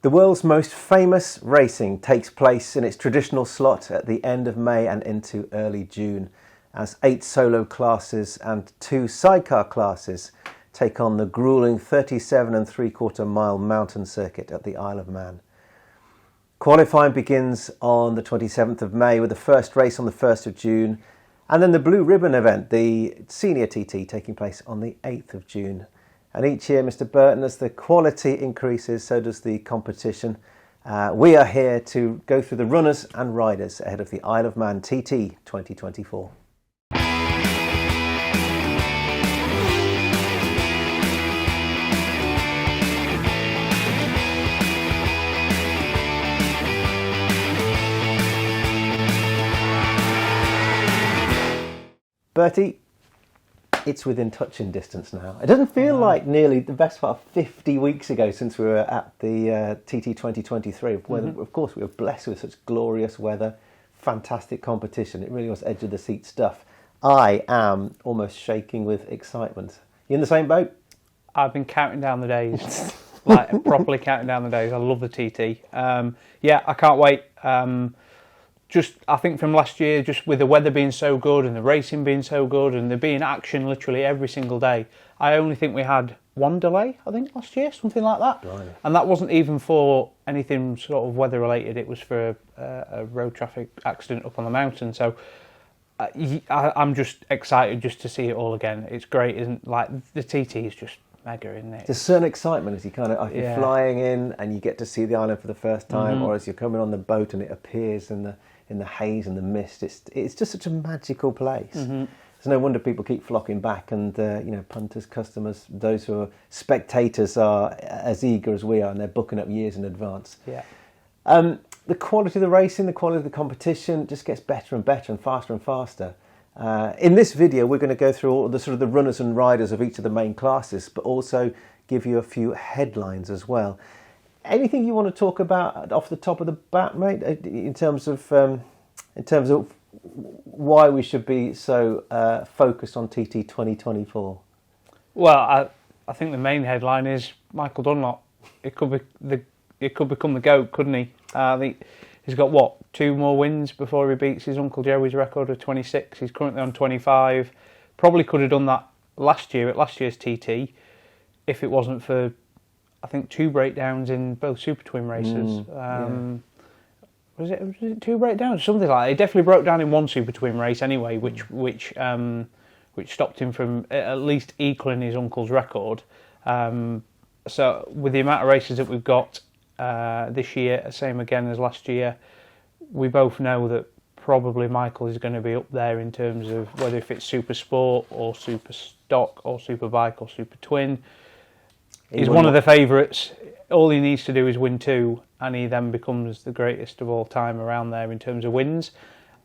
The world's most famous racing takes place in its traditional slot at the end of May and into early June, as 8 solo classes and 2 sidecar classes take on the gruelling 37 3/4 mile mountain circuit at the Isle of Man. Qualifying begins on the 27th of May with the first race on the 1st of June, and then the Blue Ribbon event, the senior TT, taking place on the 8th of June. And each year, Mr. Burton, as the quality increases, so does the competition. We are here to go through the runners and riders ahead of the Isle of Man TT 2024. Bertie, it's within touching distance now. It doesn't feel like nearly the best part of 50 weeks ago since we were at the TT 2023. Where, of course, we were blessed with such glorious weather, fantastic competition. It really was edge of the seat stuff. I am almost shaking with excitement. You in the same boat? I've been counting down the days, like properly counting down the days. I love the TT. Yeah, I can't wait. I think from last year, just with the weather being so good and the racing being so good and there being action literally every single day, I only think we had one delay, I think, last year, something like that. Right. And that wasn't even for anything sort of weather related. It was for a road traffic accident up on the mountain. So I'm just excited just to see it all again. It's great, isn't like the TT is just mega, isn't it? There's a certain excitement as you kind of you're flying in and you get to see the island for the first time, or as you're coming on the boat and it appears in the haze and the mist. It's just such a magical place. It's no wonder people keep flocking back, and punters, customers, those who are spectators are as eager as we are, and they're booking up years in advance. Yeah. The quality of the racing, the quality of the competition just gets better and better and faster. In this video, we're going to go through all the sort of the runners and riders of each of the main classes, but also give you a few headlines as well. Anything you want to talk about off the top of the bat, mate, in terms of why we should be so focused on TT 2024? Well, I think the main headline is Michael Dunlop. It could become the GOAT, couldn't he? I think he's got 2 more wins before he beats his Uncle Joey's record of 26. He's currently on 25. Probably could have done that last year at last year's TT if it wasn't for, I think, 2 breakdowns in both Super Twin races. Was it 2 breakdowns? Something like that. He definitely broke down in one Super Twin race anyway, which stopped him from at least equaling his uncle's record. So with the amount of races that we've got this year, same again as last year, we both know that probably Michael is going to be up there in terms of whether if it's Super Sport or Super Stock or Super Bike or Super Twin. He's one of the favourites. All he needs to do is win 2, and he then becomes the greatest of all time around there in terms of wins.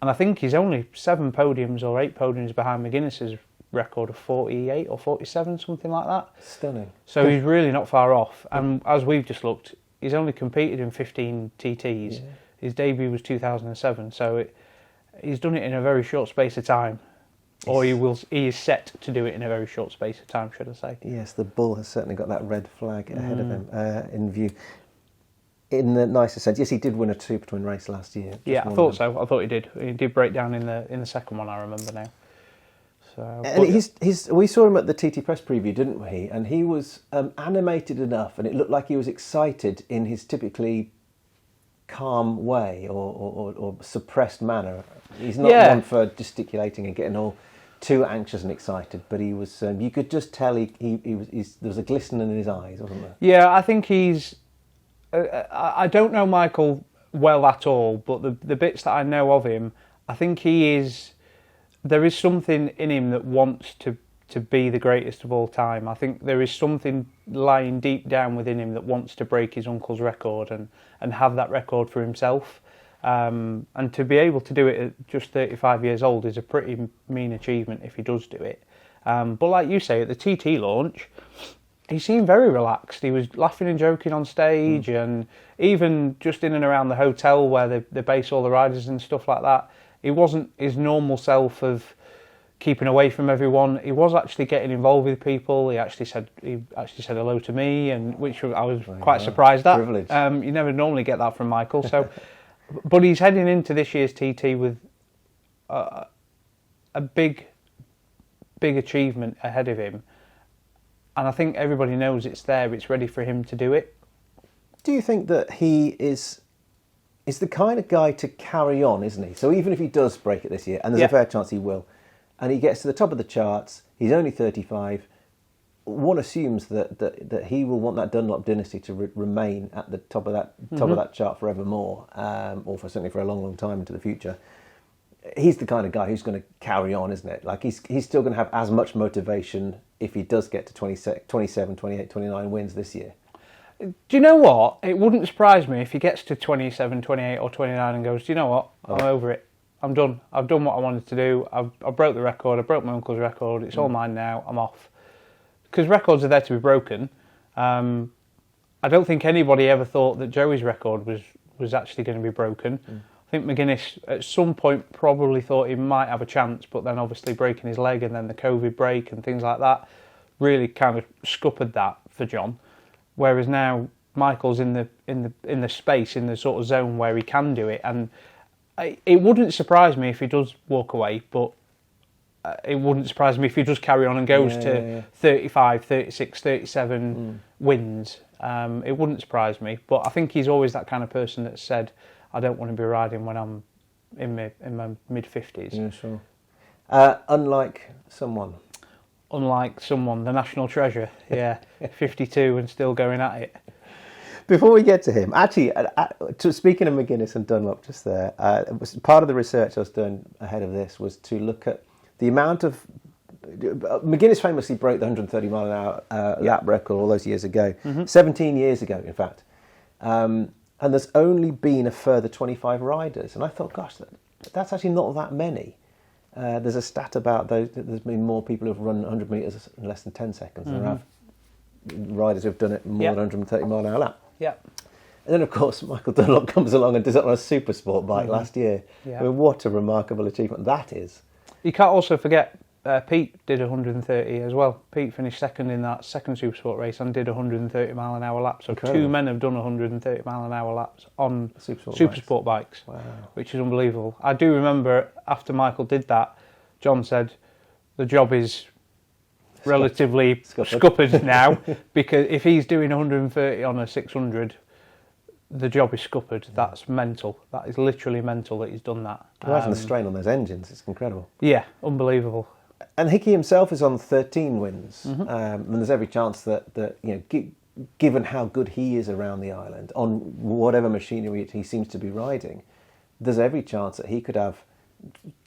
And I think he's only 7 podiums or 8 podiums behind McGuinness's record of 48 or 47, something like that. Stunning. So he's really not far off. And as we've just looked, he's only competed in 15 TTs. Yeah. His debut was 2007, so he's done it in a very short space of time. Or he is set to do it in a very short space of time, should I say. Yes, the bull has certainly got that red flag ahead of him in view. In the nicest sense, yes, he did win a Super Twin race last year. Yeah, I thought so. I thought he did. He did break down in the second one, I remember now. So, and we saw him at the TT Press preview, didn't we? And he was animated enough, and it looked like he was excited in his typically calm way or suppressed manner. He's not one for gesticulating and getting all too anxious and excited, but he was. You could just tell he was. There was a glisten in his eyes, wasn't there? Yeah, I think he's. I don't know Michael well at all, but the bits that I know of him, I think he is. There is something in him that wants to be the greatest of all time. I think there is something lying deep down within him that wants to break his uncle's record and have that record for himself. And to be able to do it at just 35 years old is a pretty mean achievement if he does do it. But like you say, at the TT launch, he seemed very relaxed. He was laughing and joking on stage, and even just in and around the hotel where they base all the riders and stuff like that, he wasn't his normal self of keeping away from everyone. He was actually getting involved with people. He actually said hello to me, and which I was quite surprised at. Privilege. You never normally get that from Michael. So, but he's heading into this year's TT with a big achievement ahead of him, and I think everybody knows it's there. It's ready for him to do it. Do you think that he is the kind of guy to carry on, isn't he? So even if he does break it this year, and there's a fair chance he will, and he gets to the top of the charts, he's only 35, one assumes that he will want that Dunlop dynasty to remain at the top of that chart forevermore, or certainly for a long time into the future. He's the kind of guy who's going to carry on, isn't it? Like he's still going to have as much motivation if he does get to 27, 28, 29 wins this year. Do you know what? It wouldn't surprise me if he gets to 27, 28 or 29 and goes, do you know what? I'm over it. I'm done. I've done what I wanted to do. I broke the record. I broke my uncle's record. It's all mine now. I'm off. Because records are there to be broken. I don't think anybody ever thought that Joey's record was actually going to be broken. I think McGuinness at some point probably thought he might have a chance, but then obviously breaking his leg and then the COVID break and things like that really kind of scuppered that for John. Whereas now Michael's in the space, in the sort of zone where he can do it, and it wouldn't surprise me if he does walk away, but it wouldn't surprise me if he does carry on and goes to 35, 36, 37 wins. It wouldn't surprise me, but I think he's always that kind of person that said, I don't want to be riding when I'm in my mid-50s. Yeah, sure. Unlike someone, the national treasure, 52 and still going at it. Before we get to him, actually, speaking of McGuinness and Dunlop just there, part of the research I was doing ahead of this was to look at the amount of... McGuinness famously broke the 130 mile an hour lap record all those years ago, 17 years ago, in fact. And there's only been a further 25 riders. And I thought, gosh, that's actually not that many. There's a stat about those. There's been more people who've run 100 metres in less than 10 seconds than there have riders who've done it more than 130 mile an hour lap. Yeah. And then, of course, Michael Dunlop comes along and does it on a super sport bike last year. Yeah. I mean, what a remarkable achievement that is. You can't also forget Pete did 130 as well. Pete finished second in that second super sport race and did 130 mile an hour laps. So incredible. 2 men have done 130 mile an hour laps on super sport bikes, which is unbelievable. I do remember after Michael did that, John said the job is relatively scuppered now, because if he's doing 130 on a 600, the job is scuppered. That's mental. That is literally mental that he's done that. Imagine the strain on those engines. It's incredible. Yeah, unbelievable. And Hickey himself is on 13 wins, and there's every chance that given how good he is around the island on whatever machinery he seems to be riding, there's every chance that he could have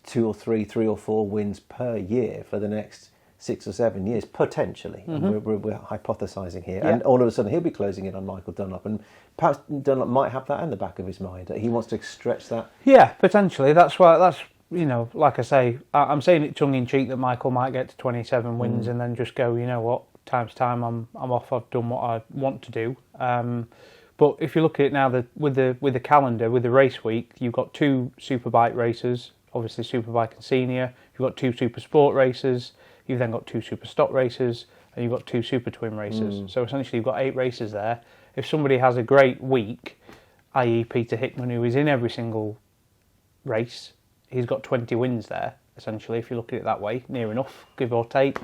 2 or 3 or 4 wins per year for the next 6 or 7 years, potentially. And we're hypothesising here. Yeah. And all of a sudden he'll be closing in on Michael Dunlop, and perhaps Dunlop might have that in the back of his mind, that he wants to stretch that. Yeah, potentially. That's like I say, I'm saying it tongue-in-cheek that Michael might get to 27 wins and then just go, you know what, time's time, I'm off, I've done what I want to do. But if you look at it now, with the calendar, with the race week, you've got 2 superbike races, obviously Superbike and Senior, you've got 2 super sport races, you've then got 2 super stock races, and you've got 2 super twin races. So essentially you've got 8 races there. If somebody has a great week, i.e. Peter Hickman, who is in every single race, he's got 20 wins there, essentially, if you look at it that way, near enough, give or take.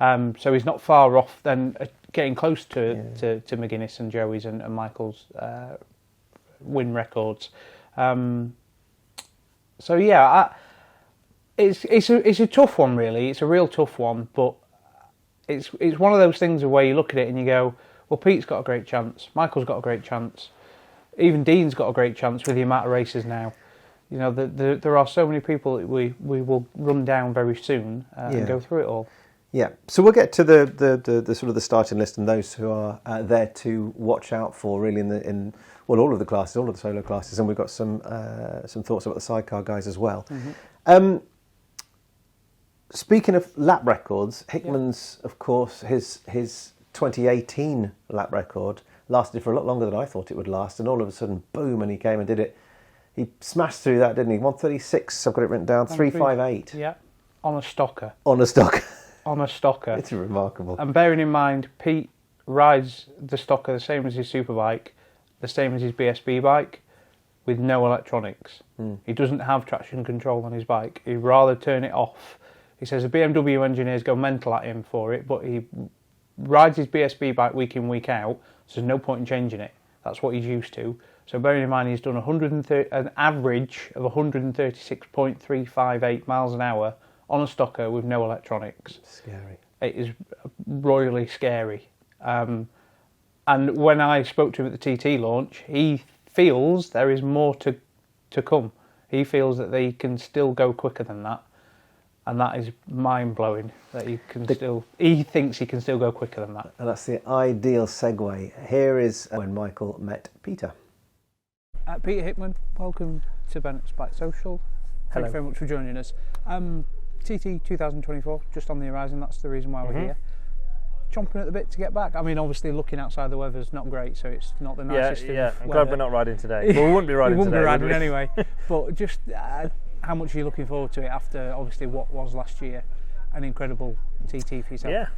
So he's not far off then getting close to McGuinness and Joey's and Michael's win records. It's a tough one, really. It's a real tough one, but it's one of those things where you look at it and you go, well, Pete's got a great chance, Michael's got a great chance, even Dean's got a great chance with the amount of races now. You know, there are so many people that we will run down very soon and go through it all. Yeah, so we'll get to the sort of the starting list and those who are there to watch out for, really, in all of the classes, all of the solo classes, and we've got some thoughts about the sidecar guys as well. Speaking of lap records, Hickman's, of course, his 2018 lap record lasted for a lot longer than I thought it would last, and all of a sudden, boom, and he came and did it. He smashed through that, didn't he? 136, I've got it written down, 358. Yeah. On a stocker. On a stocker. On a stocker. It's remarkable. And bearing in mind, Pete rides the stocker the same as his superbike, the same as his BSB bike, with no electronics. He doesn't have traction control on his bike. He'd rather turn it off. He says the BMW engineers go mental at him for it, but he rides his BSB bike week in, week out, so there's no point in changing it. That's what he's used to. So bearing in mind he's done an average of 136.358 miles an hour on a stocker with no electronics. Scary. It is royally scary. And when I spoke to him at the TT launch, he feels there is more to come. He feels that they can still go quicker than that. And that is mind-blowing, that he thinks he can still go quicker than that. And that's the ideal segue. Here is when Michael met Peter. Peter Hickman, welcome to Bennetts Bike Social. Thank you very much for joining us. TT 2024, just on the horizon, that's the reason why we're here. Chomping at the bit to get back. I mean, obviously looking outside the weather's not great, so it's not the nicest thing. Yeah, I'm glad we're not riding today. Well, we wouldn't be riding today. We wouldn't be riding anyway. But just how much are you looking forward to it after, obviously, what was last year an incredible TT for yourself?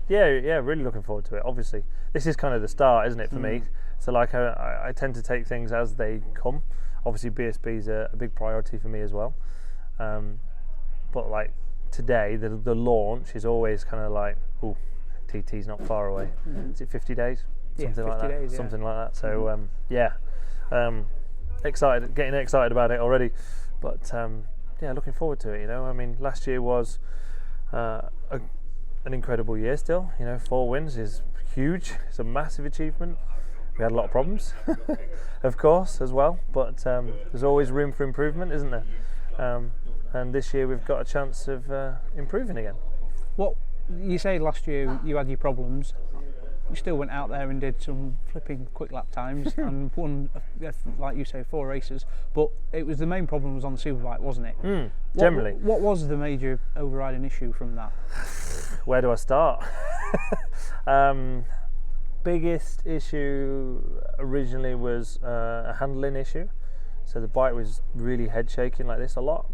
Yeah, really looking forward to it. Obviously, this is kind of the start, isn't it, for me? So, like, I tend to take things as they come. Obviously, BSB is a big priority for me as well. But like today, the launch is always kind of like, oh, TT's not far away. Is it 50 days? Something like that. Days, Something like that. So getting excited about it already. But looking forward to it. You know, I mean, last year was an incredible year. Still, 4 wins is huge. It's a massive achievement. We had a lot of problems, of course, as well. But there's always room for improvement, isn't there? And this year we've got a chance of improving again. What you say last year you had your problems. You still went out there and did some flipping quick lap times and won, like you say, 4 races. But it was the main problem was on the superbike, wasn't it? Generally. What was the major overriding issue from that? Where do I start? Biggest issue originally was a handling issue. So the bike was really head shaking like this a lot.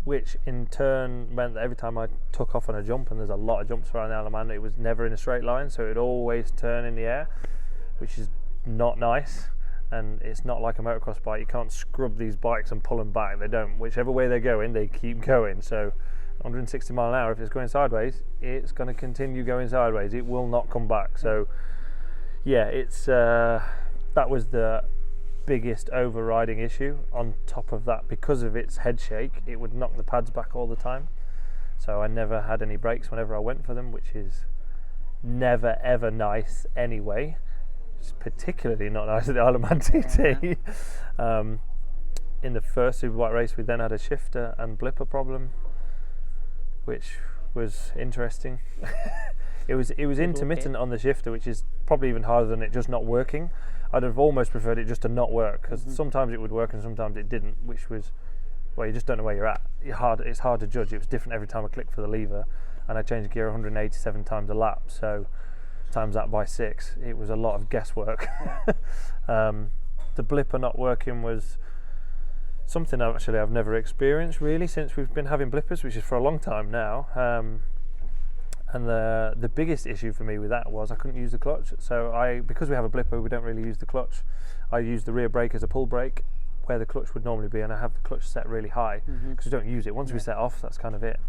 Which in turn meant that every time I took off on a jump, and there's a lot of jumps around the Isle of Man, it was never in a straight line, so it would always turn in the air, which is not nice. And it's not like a motocross bike. You can't scrub these bikes and pull them back. They don't. Whichever way they're going, they keep going. So 160 mile an hour, if it's going sideways, it's going to continue going sideways. It will not come back. So yeah, it's that was the biggest overriding issue. On top of that, because of its head shake, it would knock the pads back all the time, so I never had any brakes whenever I went for them, which is never ever nice anyway. It's particularly not nice at the Isle of Man TT. In the first Superbike race we then had a shifter and blipper problem, which was interesting. It was intermittent on the shifter, which is probably even harder than it just not working. I'd have almost preferred it just to not work, because sometimes it would work and sometimes it didn't, which was, well, you just don't know where you're at. It's hard to judge. It was different every time I clicked for the lever, and I changed gear 187 times a lap, so times that by 6, it was a lot of guesswork. The blipper not working was something I've never experienced really since we've been having blippers, which is for a long time now. And the biggest issue for me with that was I couldn't use the clutch. So because we have a blipper, we don't really use the clutch. I use the rear brake as a pull brake, where the clutch would normally be, and I have the clutch set really high because we don't use it. Once we set off, that's kind of it.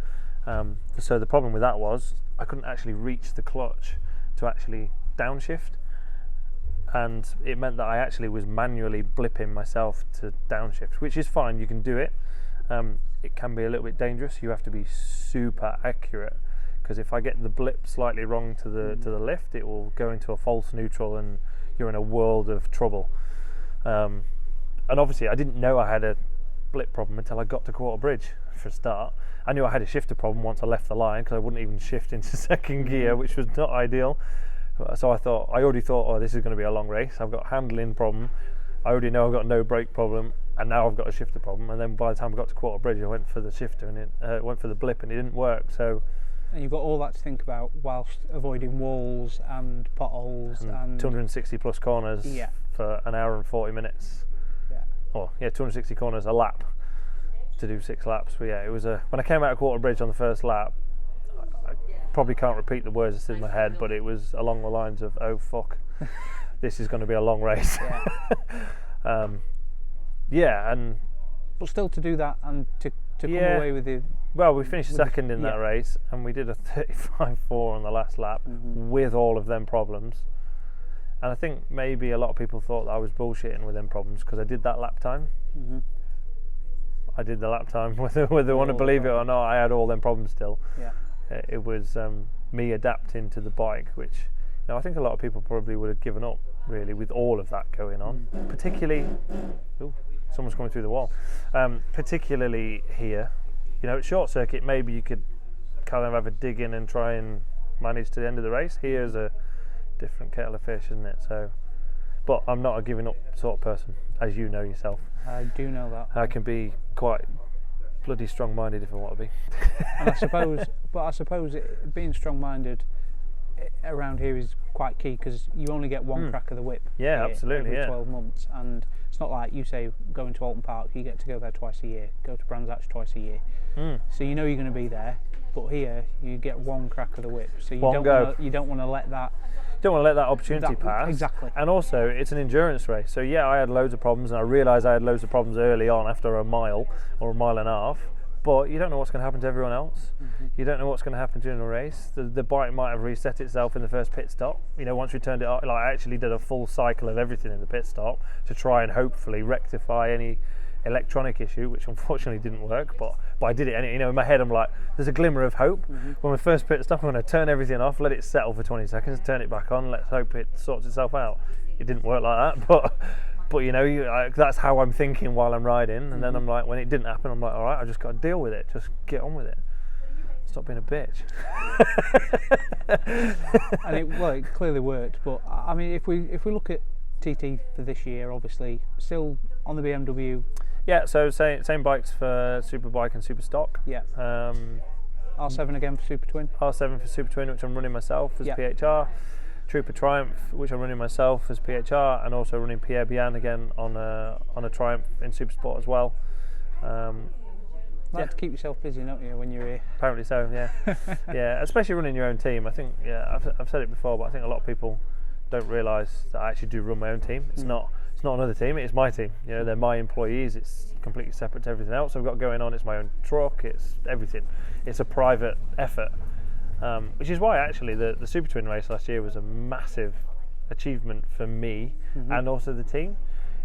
So the problem with that was I couldn't actually reach the clutch to actually downshift, and it meant that I actually was manually blipping myself to downshift, which is fine. You can do it. It can be a little bit dangerous. You have to be super accurate, because if I get the blip slightly wrong to the left, it will go into a false neutral and you're in a world of trouble. And obviously I didn't know I had a blip problem until I got to Quarter Bridge for a start. I knew I had a shifter problem once I left the line, because I wouldn't even shift into second gear, which was not ideal. So I already thought, oh, this is going to be a long race. I've got a handling problem. I already know I've got no brake problem, and now I've got a shifter problem. And then by the time I got to Quarter Bridge, I went for the shifter and it went for the blip, and it didn't work. So. And you've got all that to think about whilst avoiding walls and potholes and 260 plus corners for an hour and 40 minutes. 260 corners a lap. to do 6 laps. But yeah, it was when I came out of Quarter Bridge on the first lap, I probably can't repeat the words that's in my head, but it was along the lines of, oh fuck, this is going to be a long race. Yeah. And but still to do that and to come away with the... Well, we finished second in that race, and we did a 35.4 on the last lap with all of them problems. And I think maybe a lot of people thought that I was bullshitting with them problems because I did that lap time. I did the lap time, whether they want to believe it or not. I had all them problems still. It was me adapting to the bike, which I think a lot of people probably would have given up, really, with all of that going on. Particularly, someone's coming through the wall. Particularly here, at short circuit, maybe you could kind of have a dig in and try and manage to the end of the race. Here's a different kettle of fish, isn't it? So, but I'm not a giving up sort of person, as you know yourself. I do know that. I can be quite bloody strong-minded if I want to be. And I suppose being strong-minded around here is quite key because you only get one crack of the whip. Yeah, absolutely. Every 12 months, and it's not like you say going to Alton Park. You get to go there twice a year. Go to Brands Hatch twice a year. So you know you're going to be there. But here you get one crack of the whip. So you don't want to let that. Don't want to let that opportunity pass. Exactly. And also, it's an endurance race. So yeah, I had loads of problems, and I realised I had loads of problems early on after a mile or a mile and a half. But you don't know what's going to happen to everyone else. You don't know what's going to happen during the race. The bike might have reset itself in the first pit stop. Once we turned it up, I actually did a full cycle of everything in the pit stop to try and hopefully rectify any electronic issue, which unfortunately didn't work, but I did it anyway. In my head I'm like, there's a glimmer of hope. When we first pit stop, I'm going to turn everything off, let it settle for 20 seconds, turn it back on, let's hope it sorts itself out. It didn't work like that, but that's how I'm thinking while I'm riding. And then I'm like, when it didn't happen, I'm like, all right, I just got to deal with it, just get on with it, stop being a bitch. And it clearly worked. But I mean, if we look at TT for this year, obviously still on the BMW. Yeah, so same bikes for Superbike and Superstock. Yeah. R7 again for Super Twin. R7 for Super Twin, which I'm running myself as PHR. Trooper Triumph, which I'm running myself as PHR, and also running Pierre Bihan again on a Triumph in Supersport as well. To keep yourself busy, don't you, when you're here? Apparently so, yeah. Yeah, especially running your own team. I think, I've said it before, but I think a lot of people don't realise that I actually do run my own team. It's not another team, it's my team. They're my employees, it's completely separate to everything else I've got going on. It's my own truck, it's everything. It's a private effort, which is why actually the Super Twin race last year was a massive achievement for me and also the team.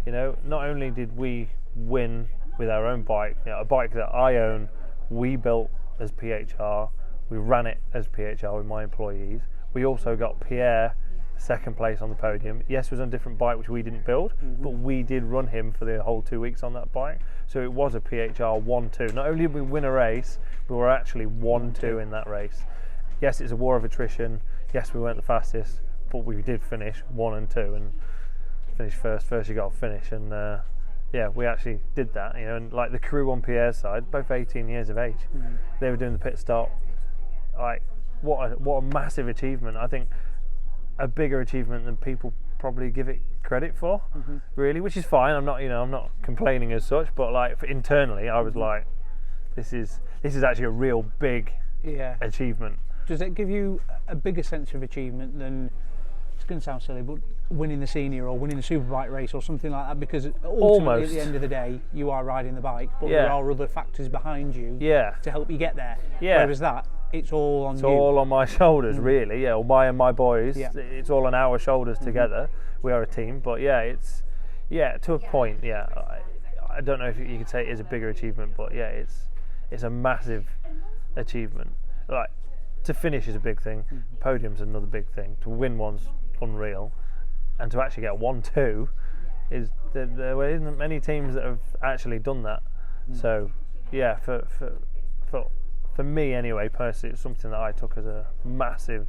Not only did we win with our own bike, a bike that I own, we built as PHR, we ran it as PHR with my employees. We also got Pierre second place on the podium. Yes, it was on a different bike which we didn't build, but we did run him for the whole 2 weeks on that bike. So it was a PHR 1-2. Not only did we win a race, we were actually 1-2 in that race. Yes, it's a war of attrition. Yes, we weren't the fastest, but we did finish 1 and 2 and finish first. First you got to finish, and we actually did that. And like the crew on Pierre's side, both 18 years of age, they were doing the pit stop. Like what a massive achievement. I think a bigger achievement than people probably give it credit for, really, which is fine. I'm not complaining as such, but like internally, I was like, this is actually a real big achievement. Does it give you a bigger sense of achievement than, it's going to sound silly, but winning the senior or winning the superbike race or something like that? Because ultimately, at the end of the day, you are riding the bike, but there are other factors behind you to help you get there. Whereas that, it's all on you. It's all on my shoulders, really. Or my boys. It's all on our shoulders together. We are a team, but it's to a point. I don't know if you could say it is a bigger achievement, but it's a massive achievement. Like to finish is a big thing. Podium's another big thing. To win one's unreal, and to actually get 1-2 is there isn't many teams that have actually done that. So for me anyway, personally, it's something that I took as a massive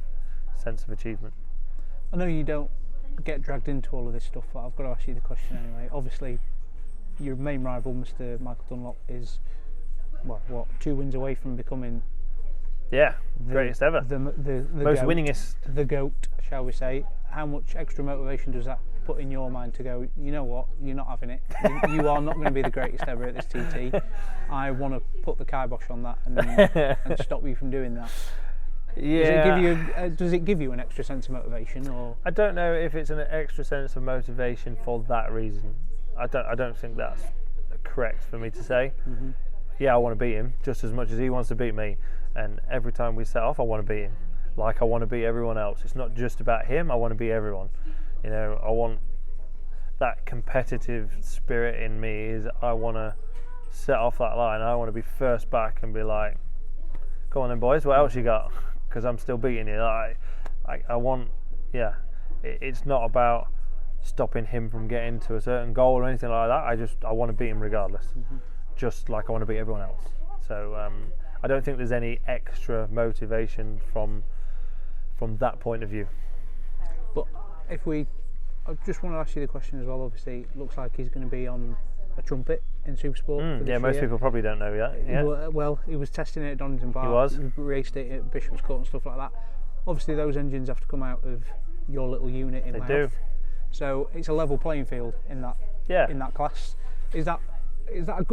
sense of achievement. I know you don't get dragged into all of this stuff, but I've got to ask you the question anyway. Obviously, your main rival, Mr. Michael Dunlop, is 2 wins away from becoming greatest ever, the most goat, winningest, the GOAT, shall we say. How much extra motivation does that put in your mind to go, you know what, you're not having it. You are not going to be the greatest ever at this TT. I want to put the kibosh on that and stop you from doing that. Yeah. Does it give you an extra sense of motivation, or? I don't know if it's an extra sense of motivation for that reason. I don't think that's correct for me to say. Mm-hmm. Yeah, I want to beat him just as much as he wants to beat me, and every time we set off, I want to beat him. Like I want to beat everyone else. It's not just about him. I want to beat everyone. You know, I want that competitive spirit in me. I want to set off that line. I want to be first back and be like, "Come on then, boys. What else you got?" Because I'm still beating you. I want. Yeah, it's not about stopping him from getting to a certain goal or anything like that. I want to beat him regardless. Mm-hmm. Just like I want to beat everyone else. So I don't think there's any extra motivation from that point of view. But I just want to ask you the question as well. Obviously, it looks like he's going to be on a trumpet in Supersport. Yeah, most people probably don't know yet. Yeah. Well, he was testing it at Donington Park. He was. Raced it at Bishop's Court and stuff like that. Obviously, those engines have to come out of your little unit in They Louth. do. So it's a level playing field in that class. Is that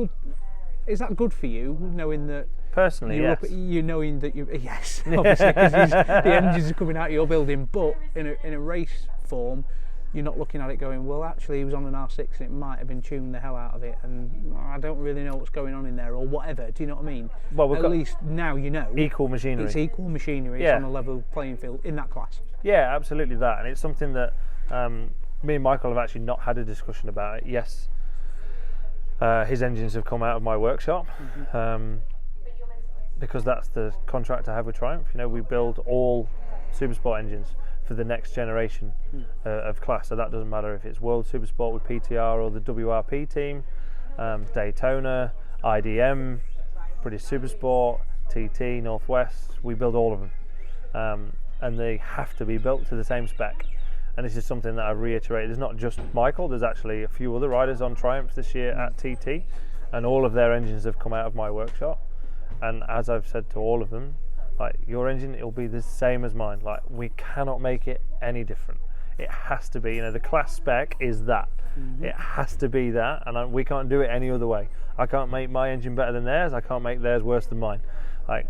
good for you, knowing that? Personally, you're yes. You knowing that you yes, obviously, because the engines are coming out of your building, but in a race form, you're not looking at it going, well, actually, he was on an R6 and it might have been tuned the hell out of it, and I don't really know what's going on in there or whatever. Do you know what I mean? Well, at least now you know. Equal machinery. It's equal machinery. Yeah. It's on a level playing field in that class. Yeah, absolutely that, and it's something that me and Michael have actually not had a discussion about it. Yes, his engines have come out of my workshop. Mm-hmm. Because that's the contract I have with Triumph. You know, we build all Supersport engines for the next generation of class. So that doesn't matter if it's World Supersport with PTR or the WRP team, Daytona, IDM, British Supersport, TT, Northwest. We build all of them, and they have to be built to the same spec. And this is something that I reiterate. There's not just Michael. There's actually a few other riders on Triumph this year at TT, and all of their engines have come out of my workshop. And as I've said to all of them, like, your engine, it'll be the same as mine. Like, we cannot make it any different. It has to be, you know, the class spec is that. Mm-hmm. It has to be that, and we can't do it any other way. I can't make my engine better than theirs. I can't make theirs worse than mine. Like,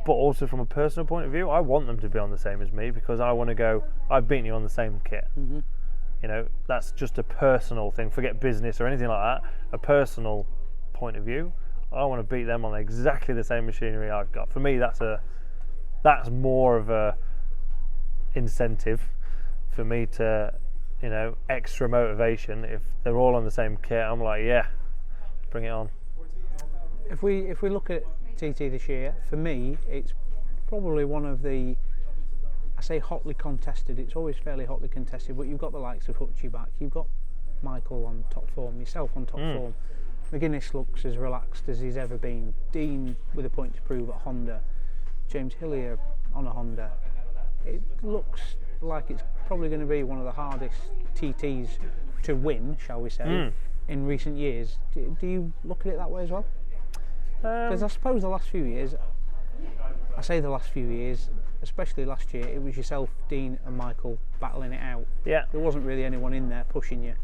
but also from a personal point of view, I want them to be on the same as me, because I want to go, I've beaten you on the same kit. Mm-hmm. You know, that's just a personal thing. Forget business or anything like that. A personal point of view. I want to beat them on exactly the same machinery I've got. For me, that's more of a incentive for me to, you know, extra motivation. If they're all on the same kit, I'm like, yeah, bring it on. If we look at TT this year, for me, it's probably one of the, I say hotly contested. It's always fairly hotly contested, but you've got the likes of Hutchie back. You've got Michael on top form, yourself on top form. McGuinness looks as relaxed as he's ever been. Dean with a point to prove at Honda. James Hillier on a Honda. It looks like it's probably going to be one of the hardest TTs to win, shall we say, in recent years. Do you look at it that way as well? Because I suppose the last few years, I say the last few years, especially last year, it was yourself, Dean and Michael battling it out. Yeah. There wasn't really anyone in there pushing you.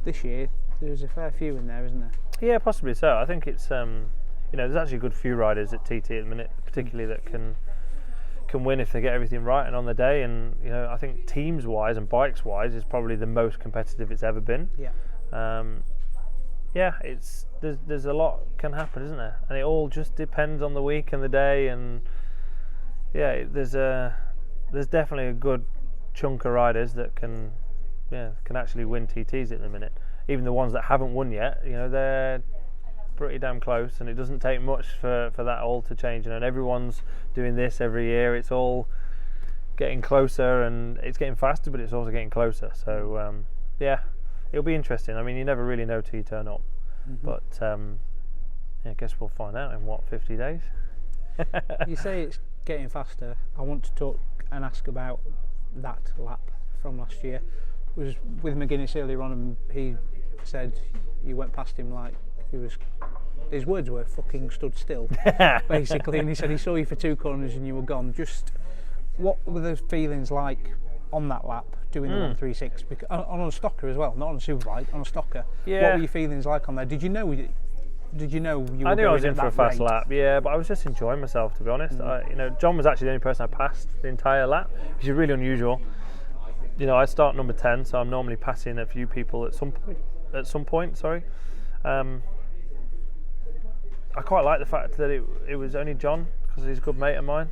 This year, there's a fair few in there, isn't there? Yeah, possibly so. I think it's, you know, there's actually a good few riders at TT at the minute, particularly that can win if they get everything right and on the day. And, you know, I think teams-wise and bikes-wise is probably the most competitive it's ever been. Yeah. Yeah, there's a lot can happen, isn't there? And it all just depends on the week and the day. And yeah, there's definitely a good chunk of riders that can actually win TTs at the minute. Even the ones that haven't won yet, you know, they're pretty damn close, and it doesn't take much for that all to change. You know, and everyone's doing this every year. It's all getting closer, and it's getting faster, but it's also getting closer. So yeah, it'll be interesting. I mean, you never really know till you turn up. But yeah, I guess we'll find out in 50 days. You say it's getting faster. I want to talk and ask about that lap from last year. It was with McGuinness earlier on, and he said you went past him like his words were fucking stood still, basically. And he said he saw you for 2 corners and you were gone. Just what were those feelings like on that lap doing the 136 on a stocker as well, not on a superbike, on a stocker? Yeah. What were your feelings like on there? Did you know you were I knew I was going in at for a that fast rate? lap, yeah, but I was just enjoying myself, to be honest. John was actually the only person I passed the entire lap, which is really unusual. I start number 10, so I'm normally passing a few people at some point. I quite like the fact that it was only John, because he's a good mate of mine,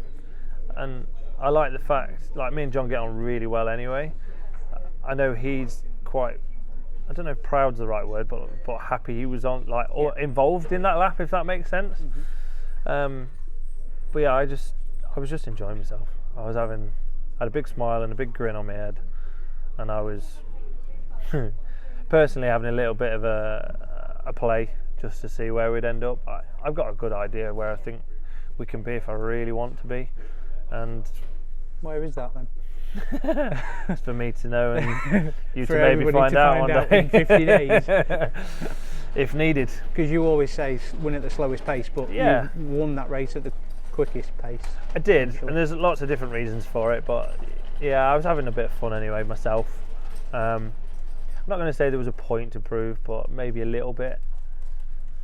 and I like the fact, like, me and John get on really well anyway. I know he's quite, I don't know if proud's the right word, but happy he was on, like, or involved in that lap, if that makes sense. But yeah, I was just enjoying myself. I had a big smile and a big grin on my head, and I was personally having a little bit of a play just to see where we'd end up. I've got a good idea where I think we can be if I really want to be, and Where is that then? it's for me to know and you to For maybe everybody find to out find one out day. in 50 days. If needed. Because you always say win at the slowest pace, but Yeah. you won that race at the quickest pace. I did, and there's lots of different reasons for it, but yeah, I was having a bit of fun anyway myself. I'm not going to say there was a point to prove, but maybe a little bit.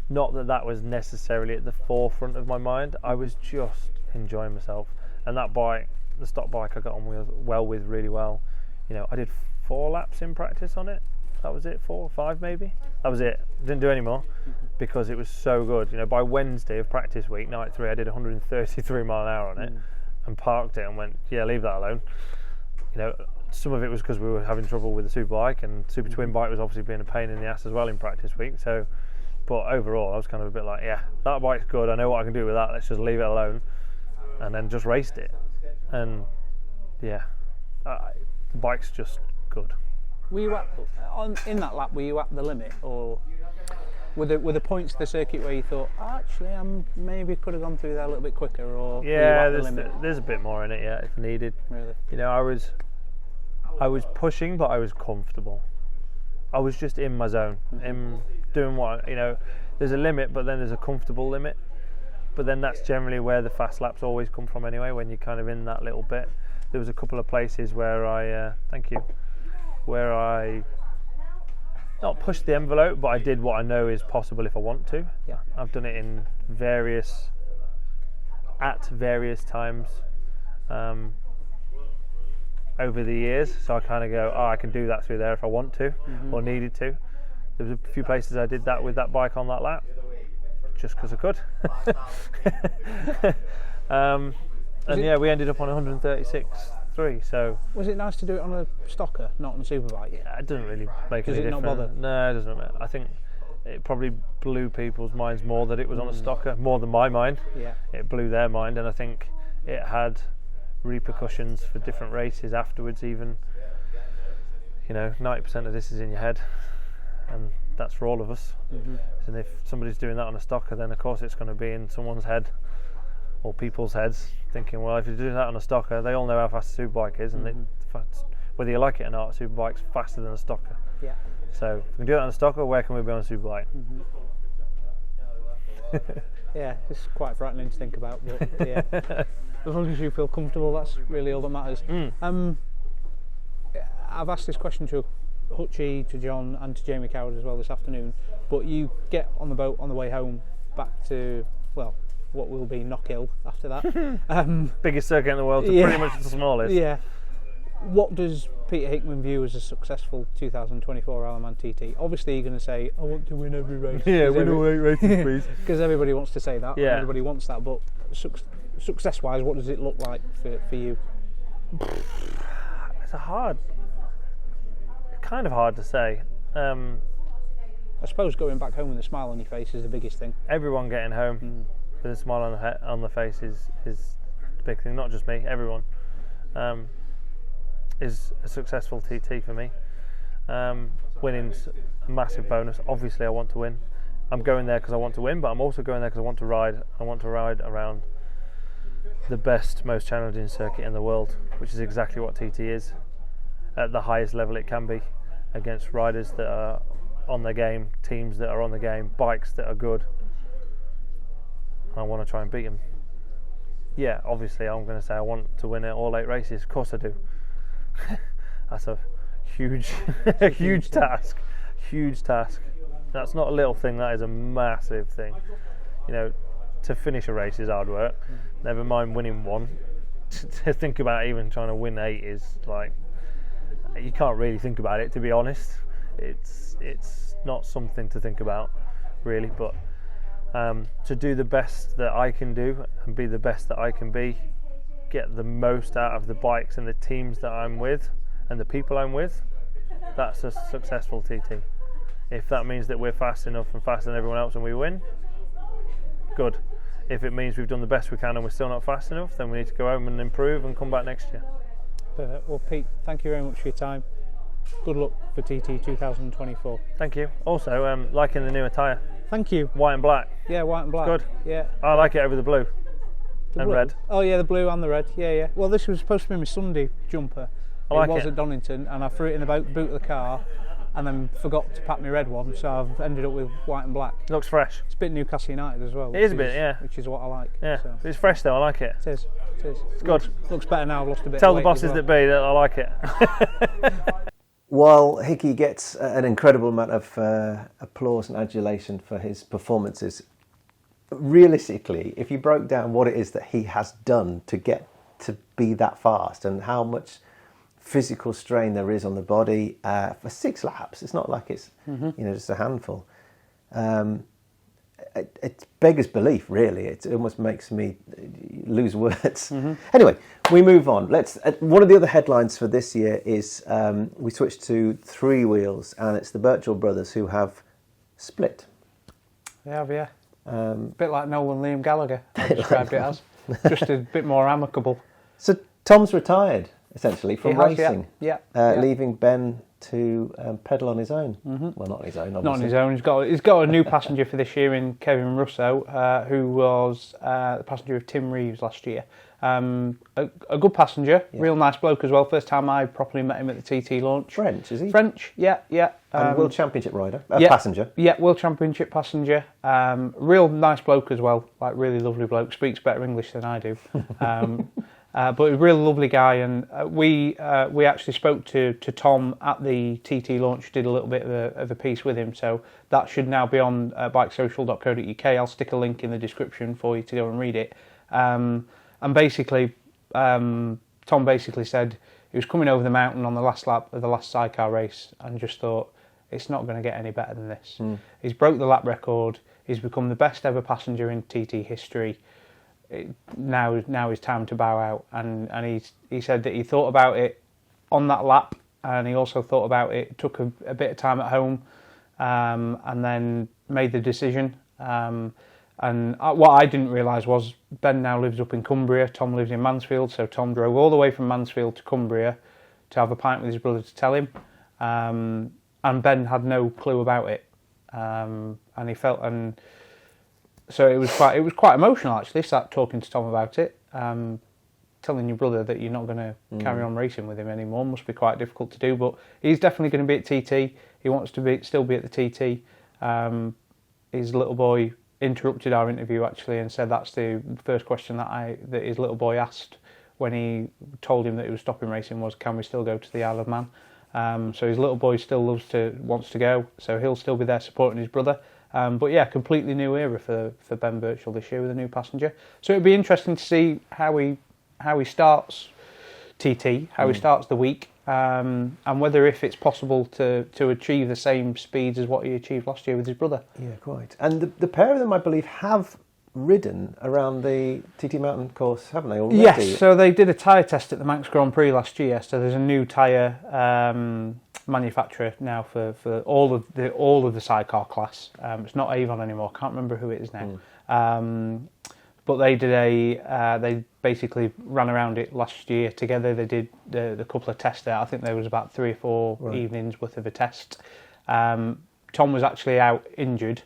Not that was necessarily at the forefront of my mind. I was just enjoying myself, and that bike, the stock bike, I got on with really well. I did 4 laps in practice on it. That was it, 4 or 5 maybe. That was it. Didn't do any more because it was so good. By Wednesday of practice week, night 3, I did 133 mile an hour on it and parked it and went, yeah, leave that alone. Some of it was because we were having trouble with the super bike, and super twin bike was obviously being a pain in the ass as well in practice week. So, but overall, I was kind of a bit like, yeah, that bike's good. I know what I can do with that. Let's just leave it alone, and then just raced it. And yeah, the bike's just good. Were you in that lap? Were you at the limit, or were the points of the circuit where you thought, actually, I maybe could have gone through there a little bit quicker, or Yeah, were you at the limit? there's a bit more in it, yeah, if needed. Really? I was pushing, but I was comfortable. I was just in my zone, in doing what, there's a limit, but then there's a comfortable limit. But then that's generally where the fast laps always come from anyway, when you're kind of in that little bit. There was a couple of places where I not pushed the envelope, but I did what I know is possible if I want to. Yeah. I've done it at various times over the years, so I kind of go, I can do that through there if I want to or needed to. There was a few places I did that with that bike on that lap, just because I could. Yeah, we ended up on 136.3. So was it nice to do it on a stocker, not on a superbike? Yeah, it doesn't really make any difference. Does it not bother? No, it doesn't. I think it probably blew people's minds more that it was on a stocker, more than my mind. Yeah. It blew their mind, and I think it had repercussions for different races afterwards. Even 90% of this is in your head, and that's for all of us. And if somebody's doing that on a stocker, then of course it's going to be in someone's head or people's heads, thinking, well, if you're doing that on a stocker, they all know how fast a superbike is, and whether you like it or not, a superbike's faster than a stocker. Yeah. So if we can do that on a stocker, where can we be on a superbike? Yeah, it's quite frightening to think about, but yeah, as long as you feel comfortable, that's really all that matters. I've asked this question to Hutchie, to John, and to Jamie Coward as well this afternoon, but you get on the boat on the way home back to, well, what will be Knockhill after that. Biggest circuit in the world to pretty much the smallest. Yeah. What does Peter Hickman view as a successful 2024 Isle of Man TT? Obviously, you're going to say, I want to win every race. Yeah, win all 8 races, please. Because everybody wants to say that. Yeah. Everybody wants that. But success-wise, what does it look like for you? It's kind of hard to say. I suppose going back home with a smile on your face is the biggest thing. Everyone getting home with a smile on the face is the big thing. Not just me, everyone. Is a successful TT for me. Winning's a massive bonus. Obviously I want to win. I'm going there because I want to win, but I'm also going there because I want to ride. I want to ride around the best, most challenging circuit in the world, which is exactly what TT is at the highest level it can be, against riders that are on their game, teams that are on the game, bikes that are good. I want to try and beat them. Yeah, obviously I'm going to say I want to win all 8 races. Of course I do. That's a huge, huge task. Huge task. That's not a little thing. That is a massive thing. You know, to finish a race is hard work. Never mind winning one. To think about even trying to win 8 is like, you can't really think about it, to be honest. It's not something to think about, really. But to do the best that I can do and be the best that I can be, get the most out of the bikes and the teams that I'm with and the people I'm with, that's a successful TT. If that means that we're fast enough and faster than everyone else and we win, good. If it means we've done the best we can and we're still not fast enough, then we need to go home and improve and come back next year. Perfect. Well, Pete, thank you very much for your time. Good luck for TT 2024. Thank you. Also, liking the new attire. Thank you. White and black. Yeah, white and black. Good. Yeah. I like it over the blue and blue. red. Oh yeah, the blue and the red. Yeah, yeah. Well, this was supposed to be my Sunday jumper. I like it was it. at Donington, and I threw it in the boot of the car, and then forgot to pack my red one, so I've ended up with white and black. It looks fresh. It's a bit Newcastle United as well. It is a bit, yeah. Which is what I like. Yeah, So. it's fresh though. I like it. It is. It is. It's good. Looks better now. I've lost a bit. Tell of the weight bosses as well. that be that I like it. While Hickey gets an incredible amount of applause and adulation for his performances, realistically, if you broke down what it is that he has done to get to be that fast and how much physical strain there is on the body for 6 laps, it's not like it's just a handful. It beggars belief, really. It almost makes me lose words. Anyway, we move on. One of the other headlines for this year is we switched to 3 wheels, and it's the Birchall brothers who have split. They have, yeah. A bit like Noel and Liam Gallagher, I described it as. Just a bit more amicable. So Tom's retired, essentially, from racing. Yeah. Leaving Ben to pedal on his own. Well, not on his own, obviously. Not on his own. He's got a new passenger for this year in Kevin Russo, who was the passenger of Tim Reeves last year. A good passenger, real nice bloke as well. First time I properly met him at the TT launch. French, is he? French, yeah. And World Championship rider, passenger. Yeah, World Championship passenger. Real nice bloke as well, like really lovely bloke. Speaks better English than I do. But a really lovely guy, and we actually spoke to Tom at the TT launch, did a little bit of a piece with him, so that should now be on bikesocial.co.uk. I'll stick a link in the description for you to go and read it. And basically, Tom basically said he was coming over the mountain on the last lap of the last sidecar race and just thought, it's not going to get any better than this. He's broke the lap record, he's become the best ever passenger in TT history. Now is time to bow out, and he said that he thought about it on that lap, and he also thought about it, took a bit of time at home, and then made the decision. And what I didn't realise was Ben now lives up in Cumbria, Tom lives in Mansfield, so Tom drove all the way from Mansfield to Cumbria to have a pint with his brother to tell him, and Ben had no clue about it, and he felt, and so it was quite emotional actually, sat talking to Tom about it, telling your brother that you're not going to carry on racing with him anymore must be quite difficult to do, but he's definitely going to be at TT. He wants to still be at the TT. His little boy interrupted our interview actually and said that's the first question that his little boy asked when he told him that he was stopping racing was, can we still go to the Isle of Man? So his little boy still wants to go, so he'll still be there supporting his brother. But yeah, completely new era for Ben Birchall this year with a new passenger. So it'd be interesting to see how he starts TT, how he starts the week, and whether if it's possible to achieve the same speeds as what he achieved last year with his brother. Yeah, quite. And the pair of them, I believe, have ridden around the TT Mountain course, haven't they, already? Yes, so they did a tyre test at the Manx Grand Prix last year, so there's a new tyre manufacturer now for all of the sidecar class. It's not Avon anymore, I can't remember who it is now. But they did they basically ran around it last year together. They did the couple of tests there. I think there was about 3 or 4 evenings worth of a test. Tom was actually out injured.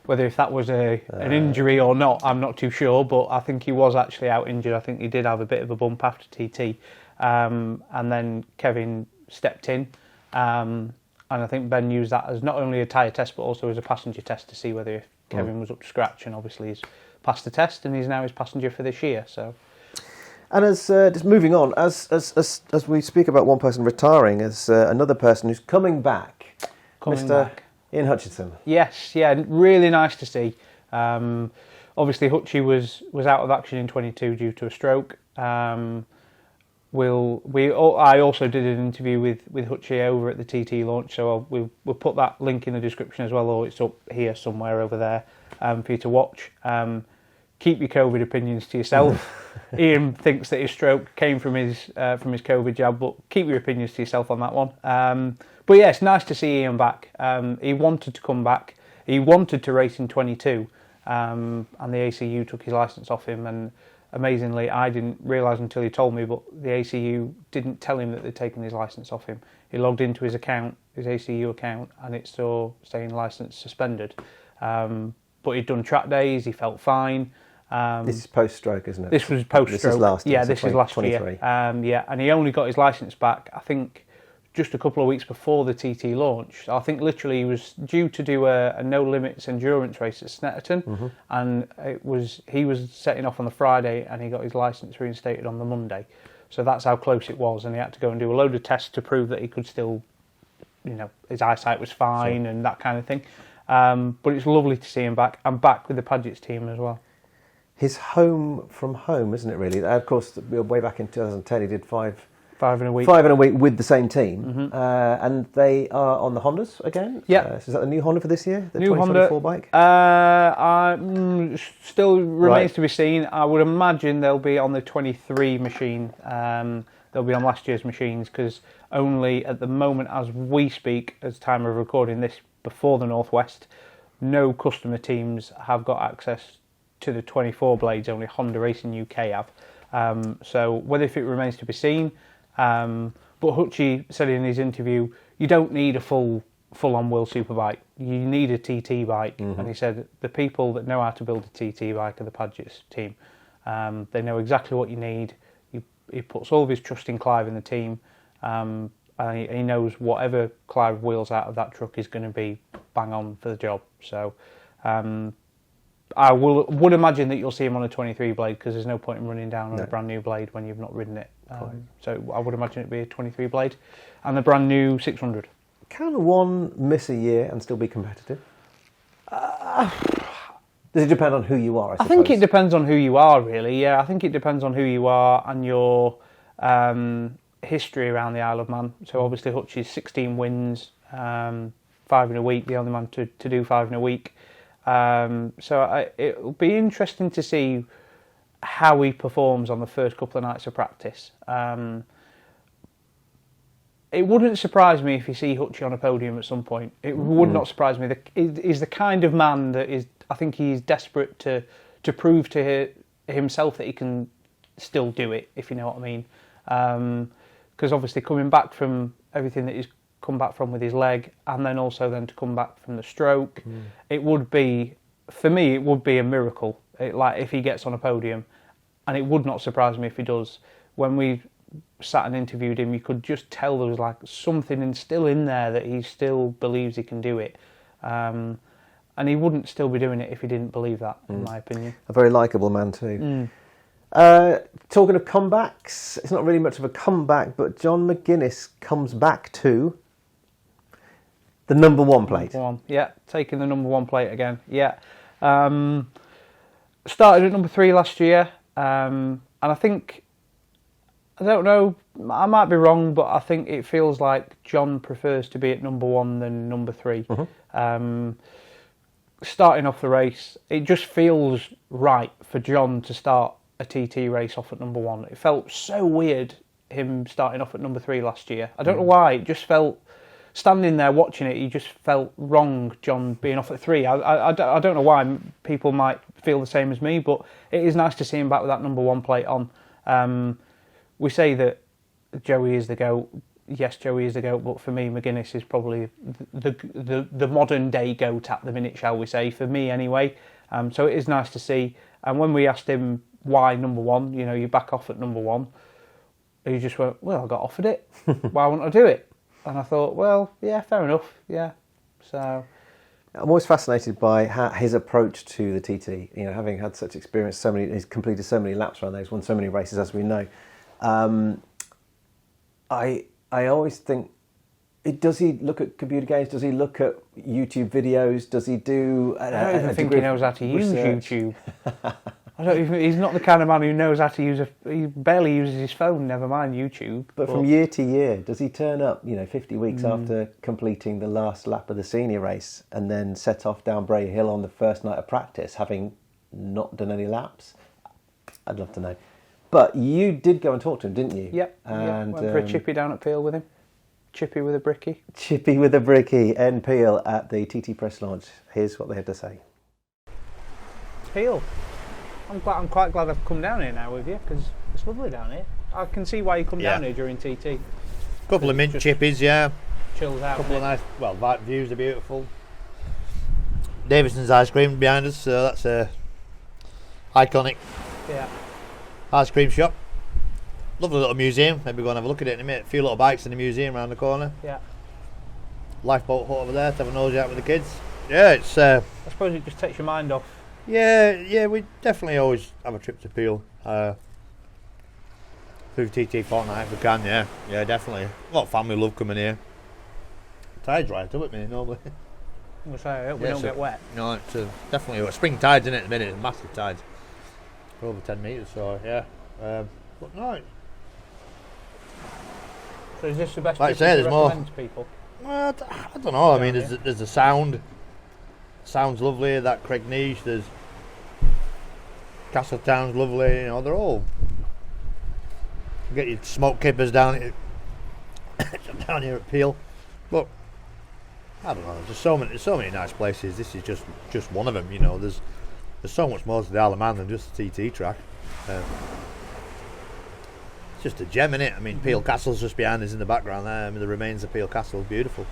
Whether if that was an injury or not, I'm not too sure, but I think he was actually out injured. I think he did have a bit of a bump after TT. And then Kevin stepped in. And I think Ben used that as not only a tyre test, but also as a passenger test to see whether if Kevin was up to scratch. And obviously he's passed the test and he's now his passenger for this year. So, And as just moving on, as we speak about one person retiring, as another person who's coming back, Mr. Ian Hutchinson. Yes, yeah, really nice to see. Obviously, Hutchie was out of action in 22 due to a stroke. I also did an interview with Hutchie over at the TT launch, so we'll put that link in the description as well, or it's up here somewhere over there for you to watch. Keep your COVID opinions to yourself. Ian thinks that his stroke came from his COVID jab, but keep your opinions to yourself on that one. But yeah, it's nice to see Ian back. He wanted to come back. He wanted to race in 22, and the ACU took his licence off him. And amazingly, I didn't realise until he told me, but the ACU didn't tell him that they'd taken his licence off him. He logged into his account, his ACU account, and it saw saying licence suspended. But he'd done track days. He felt fine. This is post-stroke, isn't it? This was post-stroke. This is last year. Yeah, this is last 23. Year. And he only got his licence back, I think, just a couple of weeks before the TT launch. So I think literally he was due to do a no limits endurance race at Snetterton, and he was setting off on the Friday, and he got his licence reinstated on the Monday. So that's how close it was, and he had to go and do a load of tests to prove that he could still, his eyesight was fine and that kind of thing. But it's lovely to see him back. I'm back with the Padgett's team as well. His home from home, isn't it, really? Of course, way back in 2010, he did five in a week with the same team. And they are on the Hondas again? Yeah. So is that the new Honda for this year? The new 2024 bike? Still remains to be seen. I would imagine they'll be on the 23 machine. They'll be on last year's machines, because only at the moment as we speak, as time of recording this before the Northwest, no customer teams have got access to the 24 blades. Only Honda Racing UK have. So whether if it remains to be seen. But Hutchie said in his interview, you don't need a full-on wheel superbike. You need a TT bike. And he said the people that know how to build a TT bike are the Padgett's team. They know exactly what you need. He puts all of his trust in Clive in the team. And he knows whatever Clive wheels out of that truck is going to be bang on for the job. So I would imagine that you'll see him on a 23 blade, because there's no point in running down on a brand new blade when you've not ridden it. So I would imagine it'd be a 23 blade and a brand new 600. Can one miss a year and still be competitive? Does it depend on who you are, I suppose? I think it depends on who you are, really. Yeah, I think it depends on who you are and your history around the Isle of Man. So obviously Hutchie's 16 wins, 5 in a week, the only man to do 5 in a week. So it'll be interesting to see how he performs on the first couple of nights of practice. It wouldn't surprise me if you see Hutchie on a podium at some point. It would not surprise me. He's the kind of man that is. I think he's desperate to prove to himself that he can still do it, if you know what I mean. Because obviously coming back from everything that he's come back from with his leg, and then to come back from the stroke, it would be, for me, it would be a miracle. Like if he gets on a podium, and it would not surprise me if he does. When we sat and interviewed him, you could just tell there was like something still in there that he still believes he can do it. And he wouldn't still be doing it if he didn't believe that, in my opinion. A very likeable man too. Talking of comebacks, it's not really much of a comeback, but John McGuinness comes back to the number 1 plate. Number 1, yeah, taking the number 1 plate again. Yeah, started at number 3 last year, and I think, I don't know, I might be wrong, but I think it feels like John prefers to be at number 1 than number 3. Starting off the race, it just feels right for John to start a TT race off at number 1. It felt so weird, him starting off at number 3 last year. I don't know why, it just felt, standing there watching it, you just felt wrong, John being off at 3. I don't know why, people might feel the same as me, but it is nice to see him back with that number 1 plate on. We say that Joey is the GOAT. Yes, Joey is the GOAT, but for me, McGuinness is probably the modern day GOAT at the minute, shall we say, for me anyway. So it is nice to see. And when we asked him why number 1, you back off at number 1, he just went, well, I got offered it. Why wouldn't I do it? And I thought, well, yeah, fair enough, yeah. So I'm always fascinated by his approach to the TT. You know, having had such experience, he's completed so many laps around those, won so many races, as we know. I always think, does he look at computer games? Does he look at YouTube videos? Does he do? I don't even think he knows how to use YouTube. He's not the kind of man who knows how to use he barely uses his phone, never mind YouTube. But from year to year, does he turn up, 50 weeks after completing the last lap of the senior race and then set off down Bray Hill on the first night of practice, having not done any laps? I'd love to know. But you did go and talk to him, didn't you? Yep. Went for a chippy down at Peel with him. Chippy with a bricky. Chippy with a bricky, N Peel at the TT press launch. Here's what they had to say. Peel. I'm quite glad I've come down here now with you, because it's lovely down here. I can see why you come down here during TT. Couple of mint chippies, yeah. Chills out. Couple of nice, views are beautiful. Davidson's ice cream behind us, so that's a iconic ice cream shop. Lovely little museum. Maybe go and have a look at it in a minute. A few little bikes in the museum around the corner. Yeah. Lifeboat hut over there to have a nosy out with the kids. Yeah, it's. I suppose it just takes your mind off. Yeah, we definitely always have a trip to Peel. Through TT fortnight if we can, yeah, definitely. A lot of family love coming here. Tide's right up at me normally. I'm gonna say, I hope we don't get wet. No, it's definitely spring tides in it at the minute. It's massive tides. For over 10 metres, so yeah. But no. So is this the best Like I say, to there's more. recommend to people? Well, I don't know. I mean, there's the sound. Sounds lovely. That Craig Niche. There's Castletown's lovely. They're all. You get your smoke kippers down here at Peel, but I don't know. There's so many nice places. This is just one of them. There's so much more to the Isle of Man than just the TT track. It's just a gem, innit? I mean, Peel Castle's just behind us in the background there. I mean, the remains of Peel Castle, beautiful.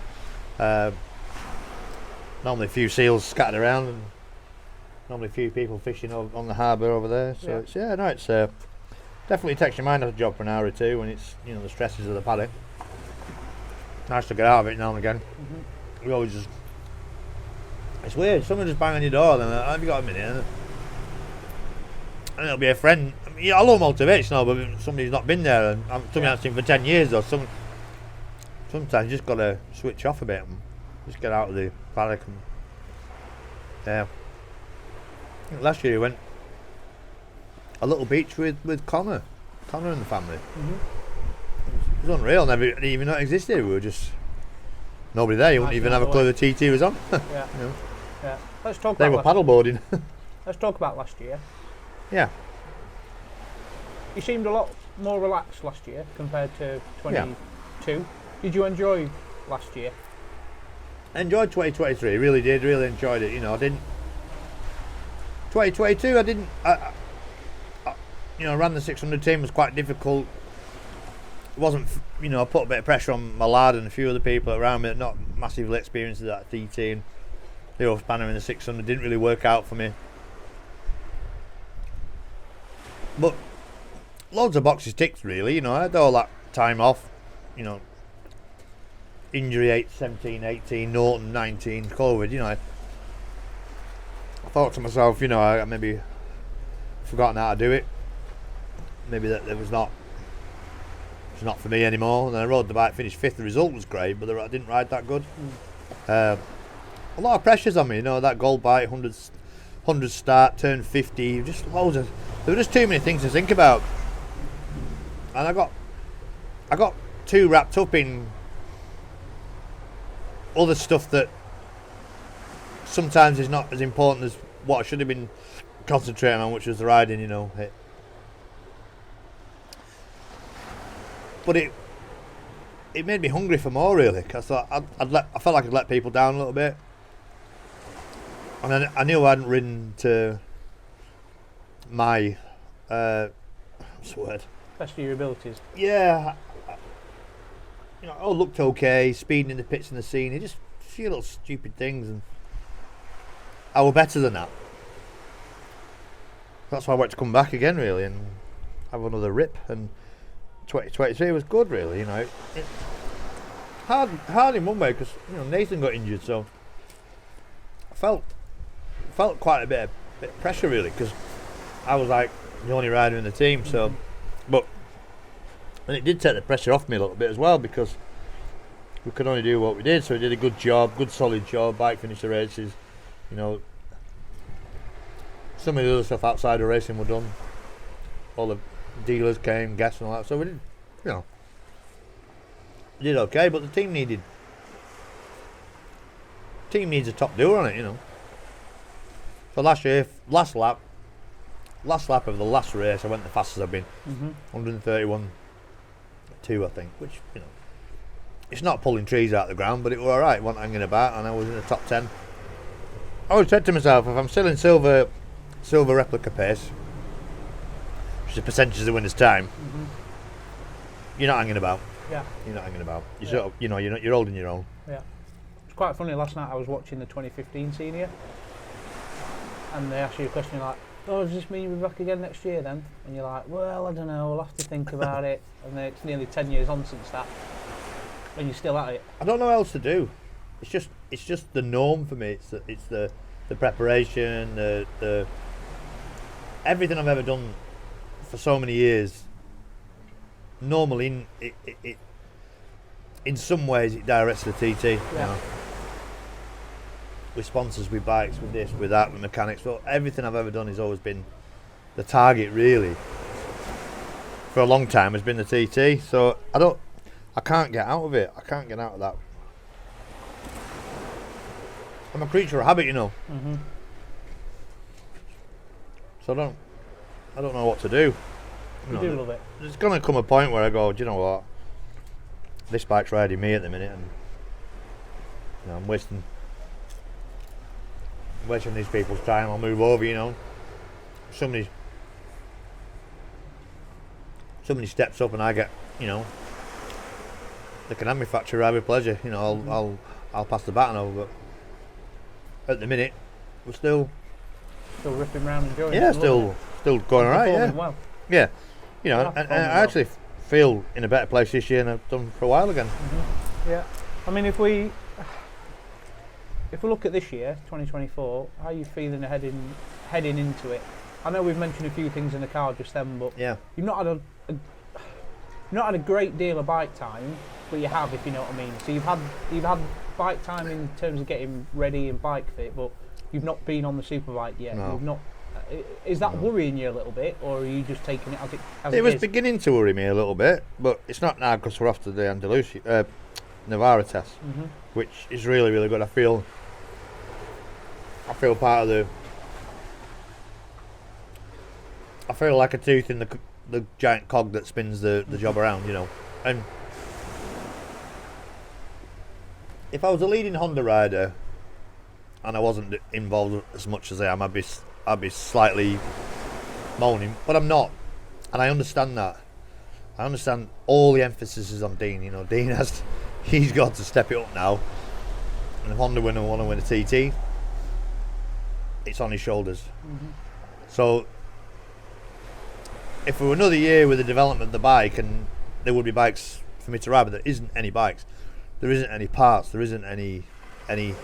Normally a few seals scattered around, and normally a few people fishing on the harbour over there. So it's definitely takes your mind off the job for an hour or two when it's the stresses of the paddock. Nice to get out of it now and again. We always just. It's weird. Someone just bang on your door, then have you got a minute? And it'll be a friend. I mean, I love motivation, but somebody's not been there, and somebody hasn't seen for 10 years or something. Sometimes you just got to switch off a bit and just get out of the paddock. I think last year we went a little beach with Connor and the family. It was unreal. Never even not existed. We were just nobody there. You wouldn't even have a clue the TT was on. Yeah. Let's talk. They were paddleboarding. Let's talk about last year. Yeah. You seemed a lot more relaxed last year compared to 22. Did you enjoy last year? I enjoyed 2023. Really did. Really enjoyed it. I didn't. 2022. I didn't. I ran the 600 team. Was quite difficult. It wasn't. I put a bit of pressure on my lad and a few other people around me that not massively experienced that TT, and the off spanner in the 600 didn't really work out for me. But loads of boxes ticked, really. I had all that time off. Injury 17, 18, Norton 19, COVID. I thought to myself, I maybe forgotten how to do it. Maybe that it was not for me anymore. And then I rode the bike, finished 5th. The result was great, but I didn't ride that good. A lot of pressures on me. That gold bike, 100 start, turn 50, just loads of. There were just too many things to think about, and I got too wrapped up in other stuff that sometimes is not as important as what I should have been concentrating on, which was the riding. But it made me hungry for more, really, because I felt like I'd let people down a little bit, and I knew I hadn't ridden to my what's the word? Best of your abilities. Yeah, looked okay, speeding in the pits in the scene, just a few little stupid things, and I were better than that. That's why I wanted to come back again, really, and have another rip. And 2023 was good, really. Hard in one way because Nathan got injured, so felt quite a bit of pressure really, because I was like the only rider in the team. So, and it did take the pressure off me a little bit as well, because we could only do what we did. So we did a good solid job. Bike finished the races. You know, some of the other stuff outside of racing were done. All the dealers came, guests and all that. So we did, you know, did okay. But the team needs a top doer on it, you know. So last lap of the last race, I went the fastest I've been. 131.2, I think, which, you know, it's not pulling trees out of the ground, but it was alright. It wasn't hanging about, and I was in the top 10. I always said to myself, if I'm still in silver replica pace, which is a percentage of the winner's time, you're not hanging about. Yeah. You're not hanging about. You sort of, you know, you're holding your own. Yeah. It's quite funny. Last night I was watching the 2015 senior, and they asked you a question like, "Oh, does this mean you'll be back again next year then?" And you're like, "Well, I don't know. We'll have to think about it." And then it's nearly 10 years on since that, and you're still at it. I don't know what else to do. It's just the norm for me. It's the preparation, the everything I've ever done for so many years. Normally, it in some ways it directs the TT. Yeah. You know? With sponsors, with bikes, with this, with that, with mechanics. So everything I've ever done has always been the target, really. For a long time, has been the TT. So I can't get out of it. I can't get out of that. I'm a creature of habit, you know. So I don't know what to do. You do love it. There's going to come a point where I go, do you know what? This bike's riding me at the minute, and you know, I'm wasting these people's time. I'll move over, you know. Somebody steps up and I get, you know, they can have me factory ride with pleasure. You know, I'll pass the baton over, but at the minute we're still ripping around and going. Yeah, still going alright. Yeah, well. Yeah, you know, and I actually feel in a better place this year than I've done for a while again. Yeah, I mean, if we look at this year, 2024, how are you feeling heading into it? I know we've mentioned a few things in the car just then, but yeah, you've not had a great deal of bike time, but you have, if you know what I mean. So you've had bike time in terms of getting ready and bike fit, but you've not been on the superbike yet. No. You've not. Is that worrying you a little bit, or are you just taking it as it was is? Beginning to worry me a little bit, but it's not now because we're off to the Navarra test, which is really, really good. I feel part of the. I feel like a tooth in the giant cog that spins the job around, you know. And if I was a leading Honda rider and I wasn't involved as much as I am, I'd be slightly moaning, but I'm not, and I understand that. I understand all the emphasis is on Dean. You know, he's got to step it up now, and if Honda want to win a TT, it's on his shoulders. So if we were another year with the development of the bike, and there would be bikes for me to ride, but there isn't any bikes, there isn't any parts, there isn't any, you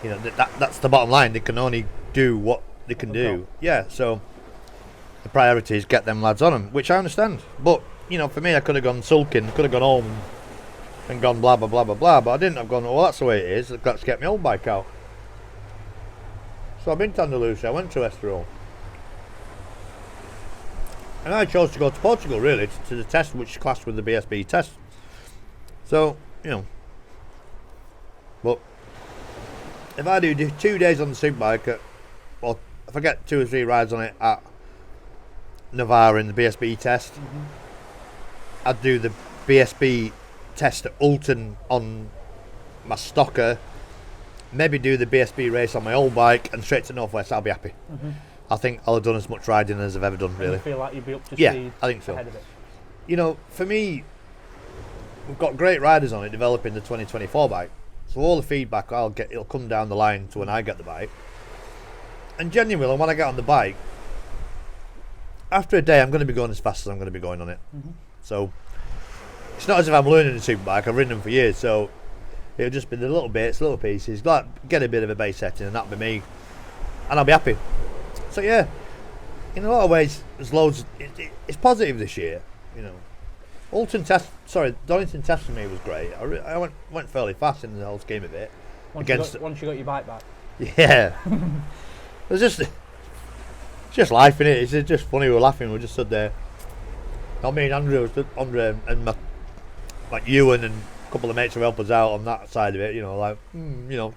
know, that's the bottom line. They can only do what they can do. Yeah, so the priority is get them lads on them, which I understand. But, you know, for me, I could have gone sulking, could have gone home and gone blah, blah, blah, blah, blah, but I didn't have gone, well, that's the way it is, let's get my old bike out. So I've been to Andalusia, I went to Estoril. And I chose to go to Portugal, really, to the test, which is classed with the BSB test. So, you know, but if I do 2 days on the superbike, or if I get 2 or 3 rides on it at Navarra in the BSB test, I'd do the BSB test at Ulton on my stocker, maybe do the BSB race on my old bike, and straight to Northwest. I'll be happy. I think I'll have done as much riding as I've ever done, really. You feel like you'd be up to speed? Yeah, I think so. Ahead of it. You know, for me, we've got great riders on it developing the 2024 bike. So all the feedback I'll get, it'll come down the line to when I get the bike. And genuinely, when I get on the bike, after a day, I'm going to be going as fast as I'm going to be going on it. So it's not as if I'm learning a superbike. I've ridden them for years. So It'll just be the little bits, little pieces. Like get a bit of a base setting, and that'll be me, and I'll be happy. So yeah, in a lot of ways, there's loads. It's positive this year, you know. Donington test for me was great. I went fairly fast in the whole scheme of it. Once you got your bike back. Yeah. It's just life in it. It's just funny. We were laughing. We just stood there. Not me and Andrew and like Ewan and a couple of mates who helped us out on that side of it. You know, like you know.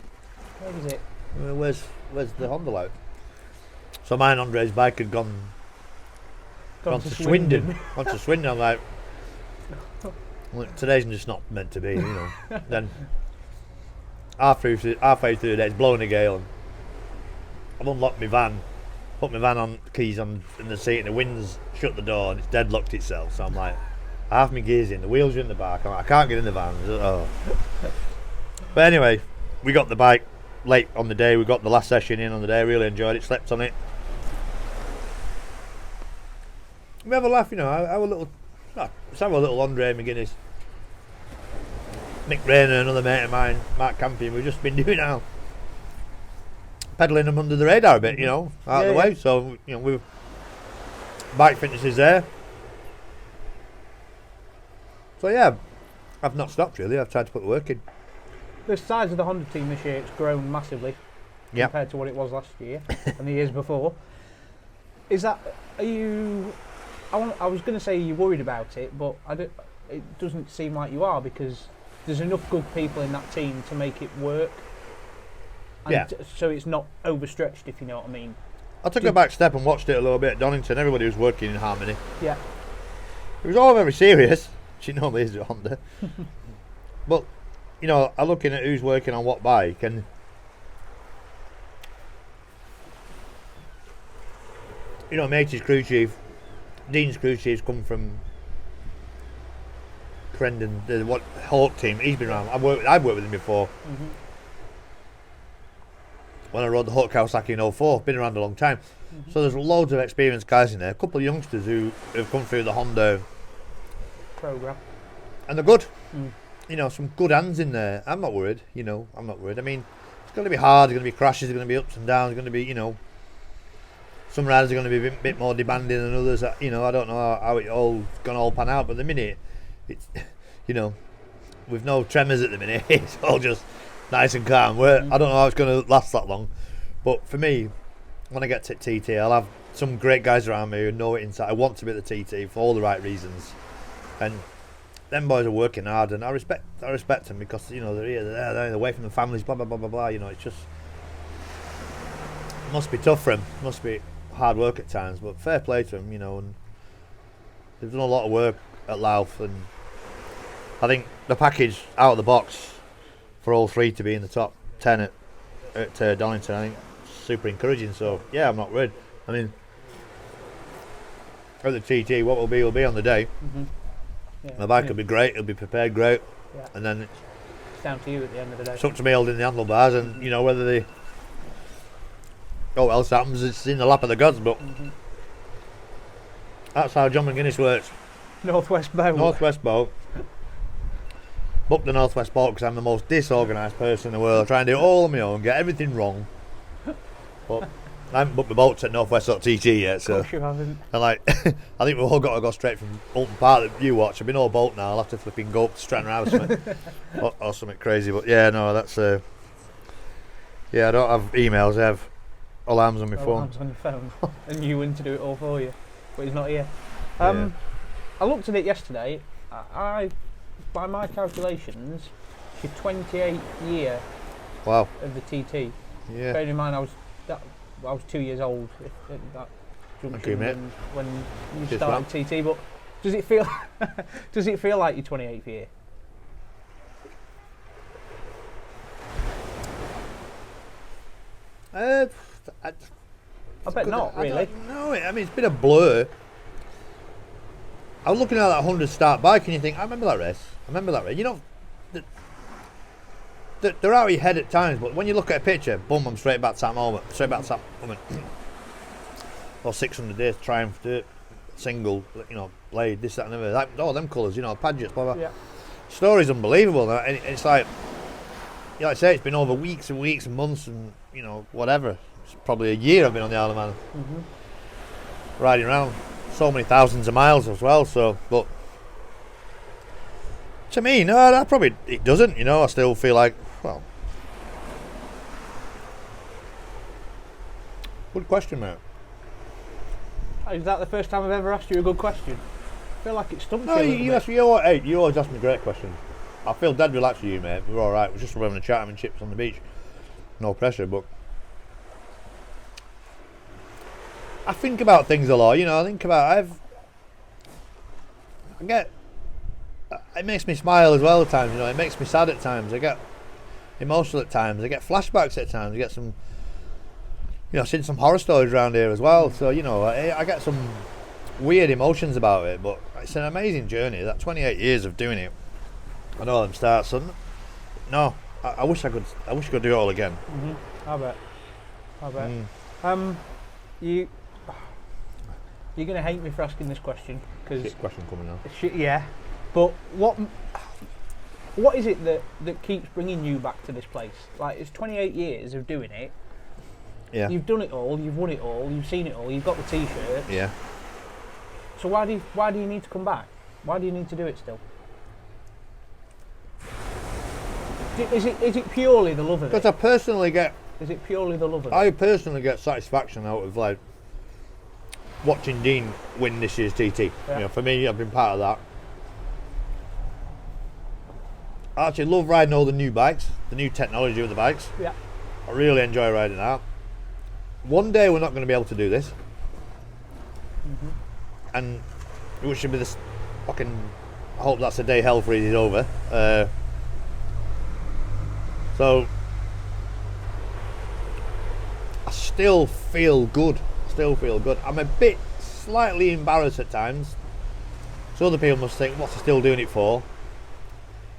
Where was it? Where's the Honda light? So mine and Andre's bike had gone to Swindon. Gone to Swindon. I'm like, well, today's just not meant to be, you know. Then halfway through the day, it's blowing a gale, and I've unlocked my van, put my van on keys on in the seat, and the wind's shut the door, and it's deadlocked itself. So I'm like, I have my gears in, the wheels are in the back. I'm like, I can't get in the van. Oh. But anyway, we got the bike late on the day. We got the last session in on the day. Really enjoyed it. Slept on it. We have a laugh, you know. Let's have a little Andre McGuinness, Mick Rayner, another mate of mine, Mark Campion. We've just been doing now, peddling them under the radar a bit, you know, out of the way. So you know, bike fitness is there. So yeah, I've not stopped really. I've tried to put the work in. The size of the Honda team this year, it's grown massively compared to what it was last year and the years before. I was going to say you're worried about it, but it doesn't seem like you are, because there's enough good people in that team to make it work. And so it's not overstretched, if you know what I mean. I took a back step and watched it a little bit at Donington. Everybody was working in harmony. Yeah. It was all very serious. She normally is at Honda. But, you know, I'm looking at who's working on what bike, and you know, Matey's crew chief, Dean's crew chief's come from Crendon, the Hawk team. He's been around. I've worked with him before. Mm-hmm. When I rode the Hawk Kawasaki in 04, been around a long time. Mm-hmm. So there's loads of experienced guys in there. A couple of youngsters who have come through the Honda program, and they're good. You know, some good hands in there. I'm not worried. You know, I'm not worried. I mean, it's going to be hard. There's going to be crashes. There's going to be ups and downs. There's going to be, you know, some riders are going to be a bit more demanding than others. You know, I don't know how it all going to all pan out, but at the minute, it's, you know, with no tremors at the minute, it's all just nice and calm. I don't know how it's going to last that long, but for me, when I get to TT, I'll have some great guys around me who know it inside. I want to be at the TT for all the right reasons, and them boys are working hard, and I respect them, because you know they're here, they're away from the families, blah blah blah blah blah. You know, it's just must be tough for them. Must be hard work at times, but fair play to them, you know. And they've done a lot of work at Louth, and I think the package out of the box for all three to be in the top 10 at Donington, I think super encouraging. So yeah, I'm not worried. I mean, at the TT, what will be on the day. Mm-hmm. Yeah, my bike will be great. It'll be prepared great, and then it's down to you at the end of the day. It's up to me holding the handlebars, and you know whether they. Oh, what else happens? It's in the lap of the gods, but that's how John McGuinness works. Northwest boat. Northwest boat. Book the Northwest boat because I'm the most disorganised person in the world. I try and do it all on my own, get everything wrong. But I haven't booked the boats at Northwest.TT yet, so. Of course you haven't. And like, I think we've all got to go straight from Alton Park that you watch. I've been all boat now. I'll have to flipping go up to Stratton House or something crazy. But yeah, no, that's. Yeah, I don't have emails. I have alarms on my phone. Alarms on your phone, and you win to do it all for you, but he's not here. I looked at it yesterday. I by my calculations, it's your 28th year. Wow. Of the TT. Yeah. Bearing in mind, I was 2 years old at that junction when you started TT. But does it feel like your 28th year? I bet not, really. No, I mean, it's been a blur. I was looking at that 100 start bike and you think, I remember that race. You know, they're out of your head at times, but when you look at a picture, boom, I'm straight back to that moment. Or 600 days, Triumph, dirt, single, you know, blade, this, that and other. All them colours, you know, Paget's, blah, blah. Yeah. Story's unbelievable. And it's like, like I say, it's been over weeks and weeks and months and, you know, whatever. It's probably a year I've been on the Isle of Man. Riding around so many thousands of miles as well, so, but to me, no, that probably, it doesn't, you know. I still feel like, well, good question, mate. Is that the first time I've ever asked you a good question? I feel like it stumped No, you a little bit. you always ask me great questions. I feel dead relaxed with you, mate. We're all right. We're just having a chat, having chips on the beach. No pressure, but I think about things a lot. You know, I think about it makes me smile as well at times. You know, it makes me sad at times. I get emotional at times. I get flashbacks at times. I get some, you know, I've seen some horror stories around here as well. So, you know, I get some weird emotions about it. But it's an amazing journey. That 28 years of doing it. I know them starts. So no, I wish I could do it all again. I bet. You're going to hate me for asking this question because Question coming now. yeah. But what is it that keeps bringing you back to this place? Like, it's 28 years of doing it. Yeah. You've done it all. You've won it all. You've seen it all. You've got the T-shirt. Yeah. So why do you need to come back? Why do you need to do it still? Is it purely the love of Because it? I personally get satisfaction out of, like, watching Dean win this year's TT. Yeah. You know, for me, I've been part of that. I actually love riding all the new bikes, the new technology of the bikes. Yeah. I really enjoy riding that. One day we're not going to be able to do this, and it should be this fucking. I hope that's the day hell freezes over. So I still feel good. I'm a bit slightly embarrassed at times. So other people must think, what's he still doing it for?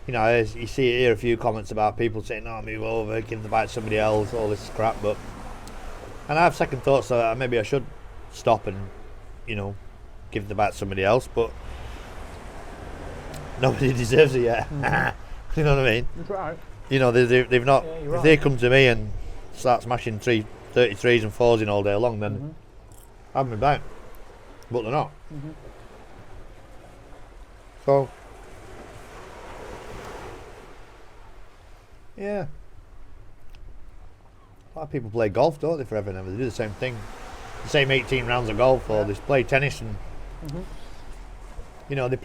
You know, you hear a few comments about people saying, "Oh, move over, give the bike to somebody else," all this crap. And I have second thoughts that maybe I should stop and, you know, give the bike to somebody else. But nobody deserves it yet. You know what I mean? That's right. You know, they've not. Yeah, if you're right. they come to me and start smashing 33s and 4s in all day long, then have me back. But they're not. So, yeah. A lot of people play golf, don't they, forever and ever? They do the same thing. The same 18 rounds of golf, or they play tennis and, you know, they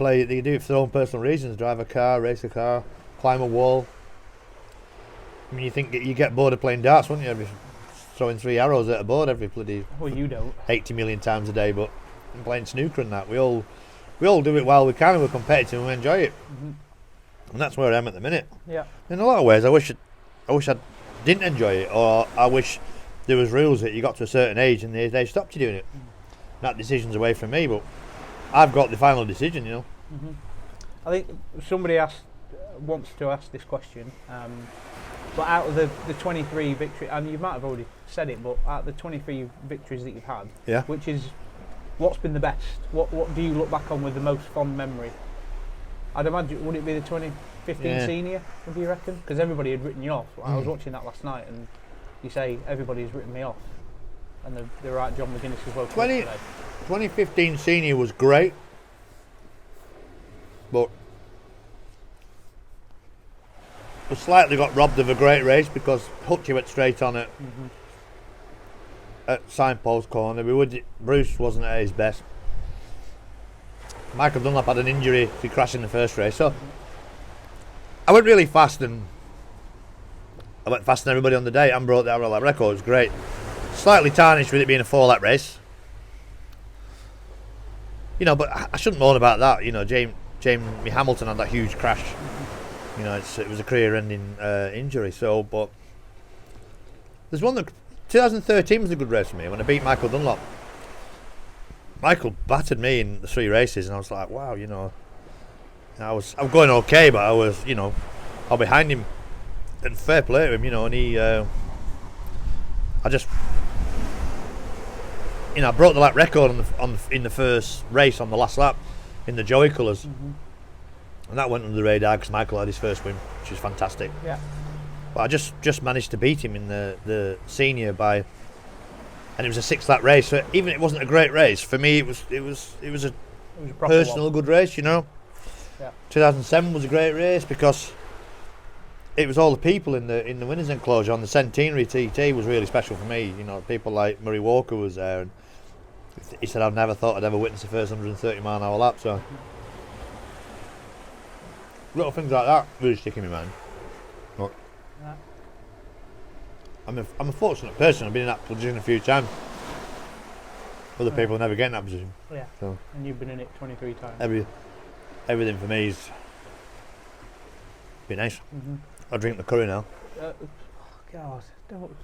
do it for their own personal reasons. Drive a car, race a car, climb a wall. I mean, you think you get bored of playing darts, wouldn't you? Throwing 3 arrows at a board every bloody Well, you don't. 80 million times a day, but I'm playing snooker and that. We all do it while we can, and we're competitive and we enjoy it. And that's where I am at the minute. Yeah. In a lot of ways, I wish I didn't enjoy it, or I wish there was rules that you got to a certain age and they stopped you doing it. That decision's away from me, but I've got the final decision, you know. I think somebody wants to ask this question. But out of the 23 victories, and you might have already said it, but out of the 23 victories that you've had, Yeah. which is what's been the best? What do you look back on with the most fond memory? I'd imagine, would it be the 2015 senior? What do you reckon? Because everybody had written you off. I was watching that last night, and you say everybody's written me off, and they're right. John McGuinness as well. 2015 senior was great, but we slightly got robbed of a great race because Hutchie went straight on it at Signpost Corner. Bruce wasn't at his best. Michael Dunlop had an injury to crash in the first race, so I went really fast, and I went faster than everybody on the day and broke the hour lap record. It was great. Slightly tarnished with it being a 4-lap race, you know, but I shouldn't moan about that. You know, James Hamilton had that huge crash. You know, it was a career-ending injury. So, but there's one that 2013 was a good race for me when I beat Michael Dunlop. Michael battered me in the 3 races, and I was like, wow, you know, I'm going okay, but I was, you know, I was behind him, and fair play to him, you know, and he, I just, you know, I broke the lap record in the first race on the last lap in the Joey colours. And that went under the radar because Michael had his first win, which was fantastic. Yeah. But I just managed to beat him in the senior by, and it was a 6-lap race. So even if it wasn't a great race for me, it was a personal good race, you know. Yeah. 2007 was a great race because it was all the people in the winners' enclosure on the centenary TT was really special for me. You know, people like Murray Walker was there, and he said I've never thought I'd ever witness the first 130-mile-an-hour lap. So little things like that really stick in my mind. But Yeah. I'm a fortunate person. I've been in that position a few times. Other people never get in that position. Yeah. So And you've been in it 23 times. everything for me is be nice. Mm-hmm. I drink the curry now. God, don't.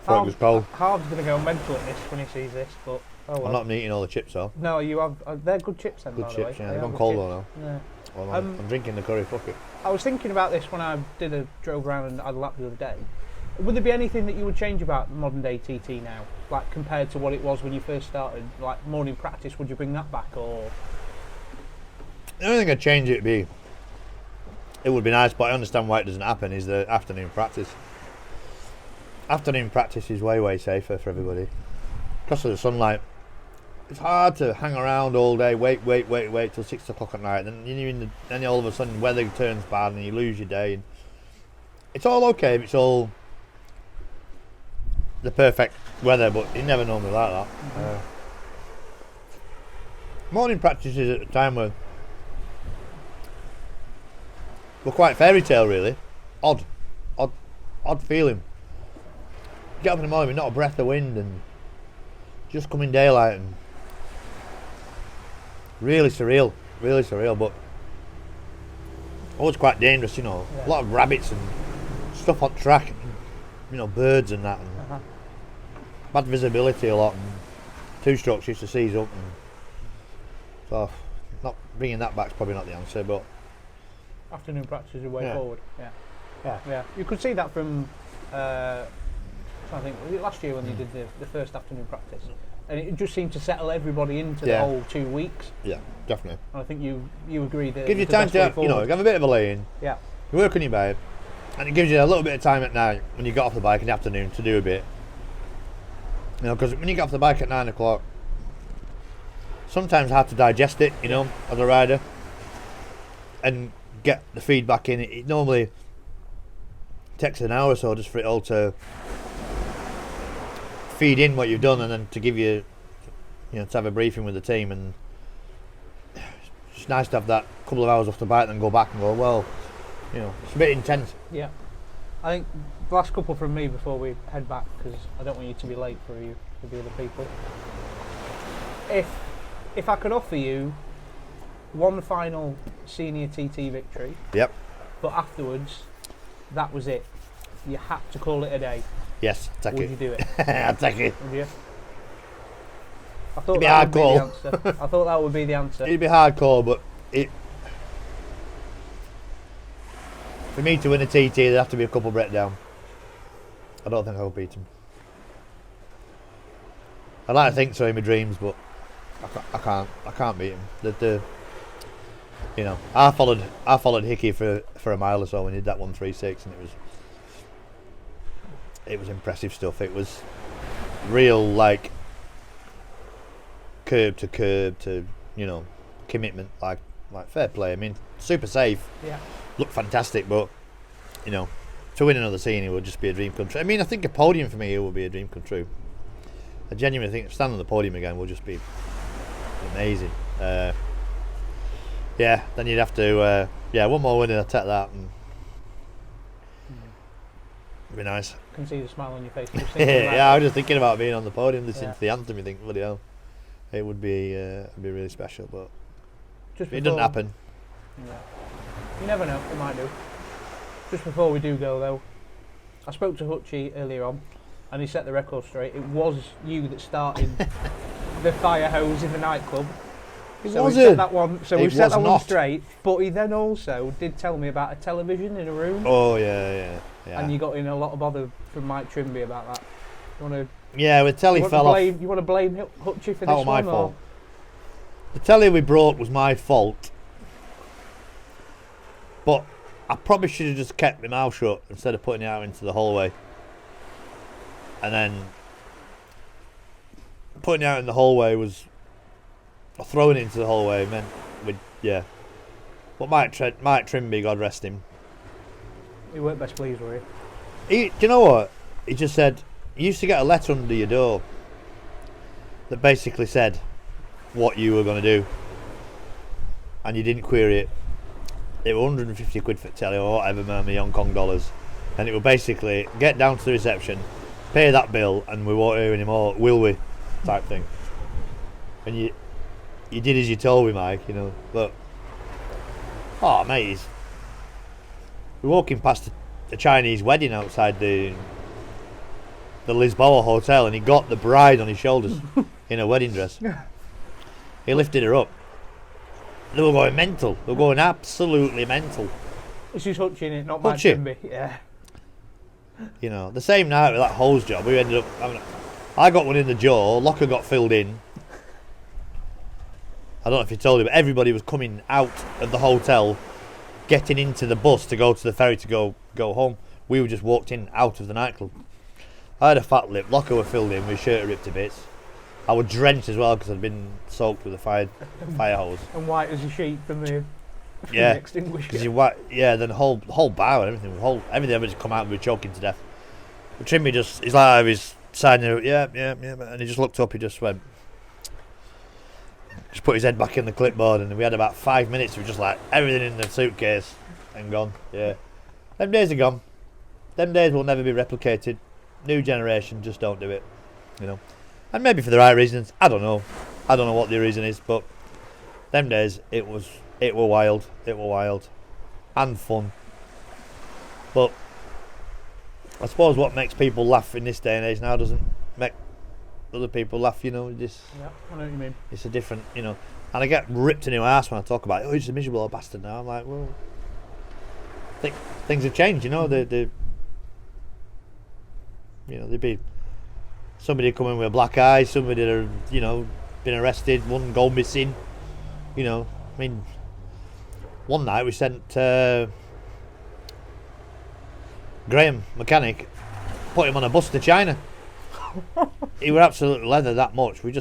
Thought it was cold. Harv's going to go mental at this when he sees this, but oh well. I'm not eating all the chips though. No, you have. They're good chips then, Good by the chips, way. yeah. They They've are gone good cold chips. though now. Yeah. Well, I'm drinking the curry, fuck it. I was thinking about this when I drove around and had a lap the other day. Would there be anything that you would change about modern day TT now, like compared to what it was when you first started? Like morning practice, would you bring that back, or? The only thing I'd change it would be nice, but I understand why it doesn't happen, is the afternoon practice. Afternoon practice is way safer for everybody. Because of the sunlight, it's hard to hang around all day, wait till 6 o'clock at night, then all of a sudden weather turns bad and you lose your day. And it's all okay if it's all the perfect weather, but you never normally like that. Morning practice is at a time where we're quite fairy tale, really. Odd feeling. Get up in the morning with not a breath of wind and just coming daylight, and really surreal, but always quite dangerous, you know. Yeah. A lot of rabbits and stuff on track, and, you know, birds and that, and bad visibility a lot, and two-strokes used to seize up, and so not bringing that back's probably not the answer, but Afternoon practice is the way Yeah. forward. Yeah. You could see that from. I think was it last year when they did the first afternoon practice, and it just seemed to settle everybody into the whole 2 weeks. yeah, definitely. And I think you agree that Gives you it's the time best way to, you know, forward. have a bit of a lay-in, Yeah. you work on your bike, and it gives you a little bit of time at night when you got off the bike in the afternoon to do a bit. You know, because when you get off the bike at 9 o'clock, sometimes hard to digest it, you know, as a rider, and get the feedback in. It normally takes an hour or so just for it all to feed in what you've done, and then to give you, you know, to have a briefing with the team. And it's nice to have that couple of hours off the bike and then go back and go, well, you know, it's a bit intense. Yeah. I think the last couple from me before we head back, because I don't want you to be late for the other people. If I could offer you one final senior TT victory, Yep. but afterwards that was it, you had to call it a day, Yes, take would it. you do it? I'll take it. Would you? I thought It'd be that would be the hardcore. answer. I thought that would be the answer. It'd be hardcore, but for me to win a TT, there'd have to be a couple breakdown. I don't think I'll beat him. I'd like to think so in my dreams, but I can't beat him. You know, I followed Hickey for a mile or so when he did that 136, and it was impressive stuff. It was real, like, curb to, you know, commitment, like fair play. I mean, super safe. Yeah. Looked fantastic, but, you know, to win another senior would just be a dream come true. I mean, I think a podium for me would be a dream come true. I genuinely think standing on the podium again would just be amazing. Yeah, then you'd have to, one more win and I'd take that, and it'd be nice. I can see the smile on your face. Just thinking about Yeah, I it. was just thinking about being on the podium, listening Yeah. to the anthem. You think, bloody hell, it would be really special, but Just it doesn't before- happen. Yeah. You never know, it might do. Just before we do go though, I spoke to Hutchie earlier on, and he set the record straight. It was you that started the fire hose in the nightclub. It So we wasn't. set that one. So we It set was that one not. straight. But he then also did tell me about a television in a room, Oh yeah. and you got in a lot of bother from Mike Trimby about that. You want Yeah, the telly fell off. You want to blame Hutchie for That this was my one? fault. The telly we brought was my fault, but I probably should have just kept my mouth shut instead of putting it out into the hallway. And then putting it out in the hallway was, or throwing it into the hallway meant, But Mike Trimby, God rest him. You weren't best pleased, were you? Do you know what? He just said, you used to get a letter under your door that basically said what you were going to do, and you didn't query it. It was 150 quid for telly or whatever, my Hong Kong dollars, and it would basically get down to the reception, pay that bill, and we won't hear any more, will we? Type thing. And you did as you told me, Mike. But mate, we're walking past a Chinese wedding outside the Lisboa hotel, and he got the bride on his shoulders in a wedding dress. He lifted her up. They were going mental. They were going absolutely mental. She's hutching it, not Mike Hutching? Trimby. Yeah. The same night with that hose job, we ended up I got one in the jaw, locker got filled in. I don't know if you told you, but everybody was coming out of the hotel, getting into the bus to go to the ferry to go home. We were just walked in out of the nightclub. I had a fat lip, locker were filled in, my shirt ripped to bits. I was drenched as well because I'd been soaked with a fire hose. And white as a sheet from the Yeah, extinguisher. Then the whole bar and everything would just come out and we were choking to death. But Trimmy he's like, he's signing, yeah, and he just looked up, he just went, just put his head back in the clipboard, and we had about 5 minutes of just like everything in the suitcase and gone. Yeah, them days are gone. Them days will never be replicated. New generation just don't do it, and maybe for the right reasons. I don't know what the reason is, but them days it were wild and fun. But I suppose what makes people laugh in this day and age now doesn't make other people laugh, Yeah, I know what you mean. It's a different, and I get ripped into my ass when I talk about it. Oh, he's a miserable old bastard now. I'm like, well, things have changed, they'd be somebody coming with a black eye, somebody that been arrested, one go missing, one night we sent Graham, mechanic, put him on a bus to China. He were absolutely leather that much. We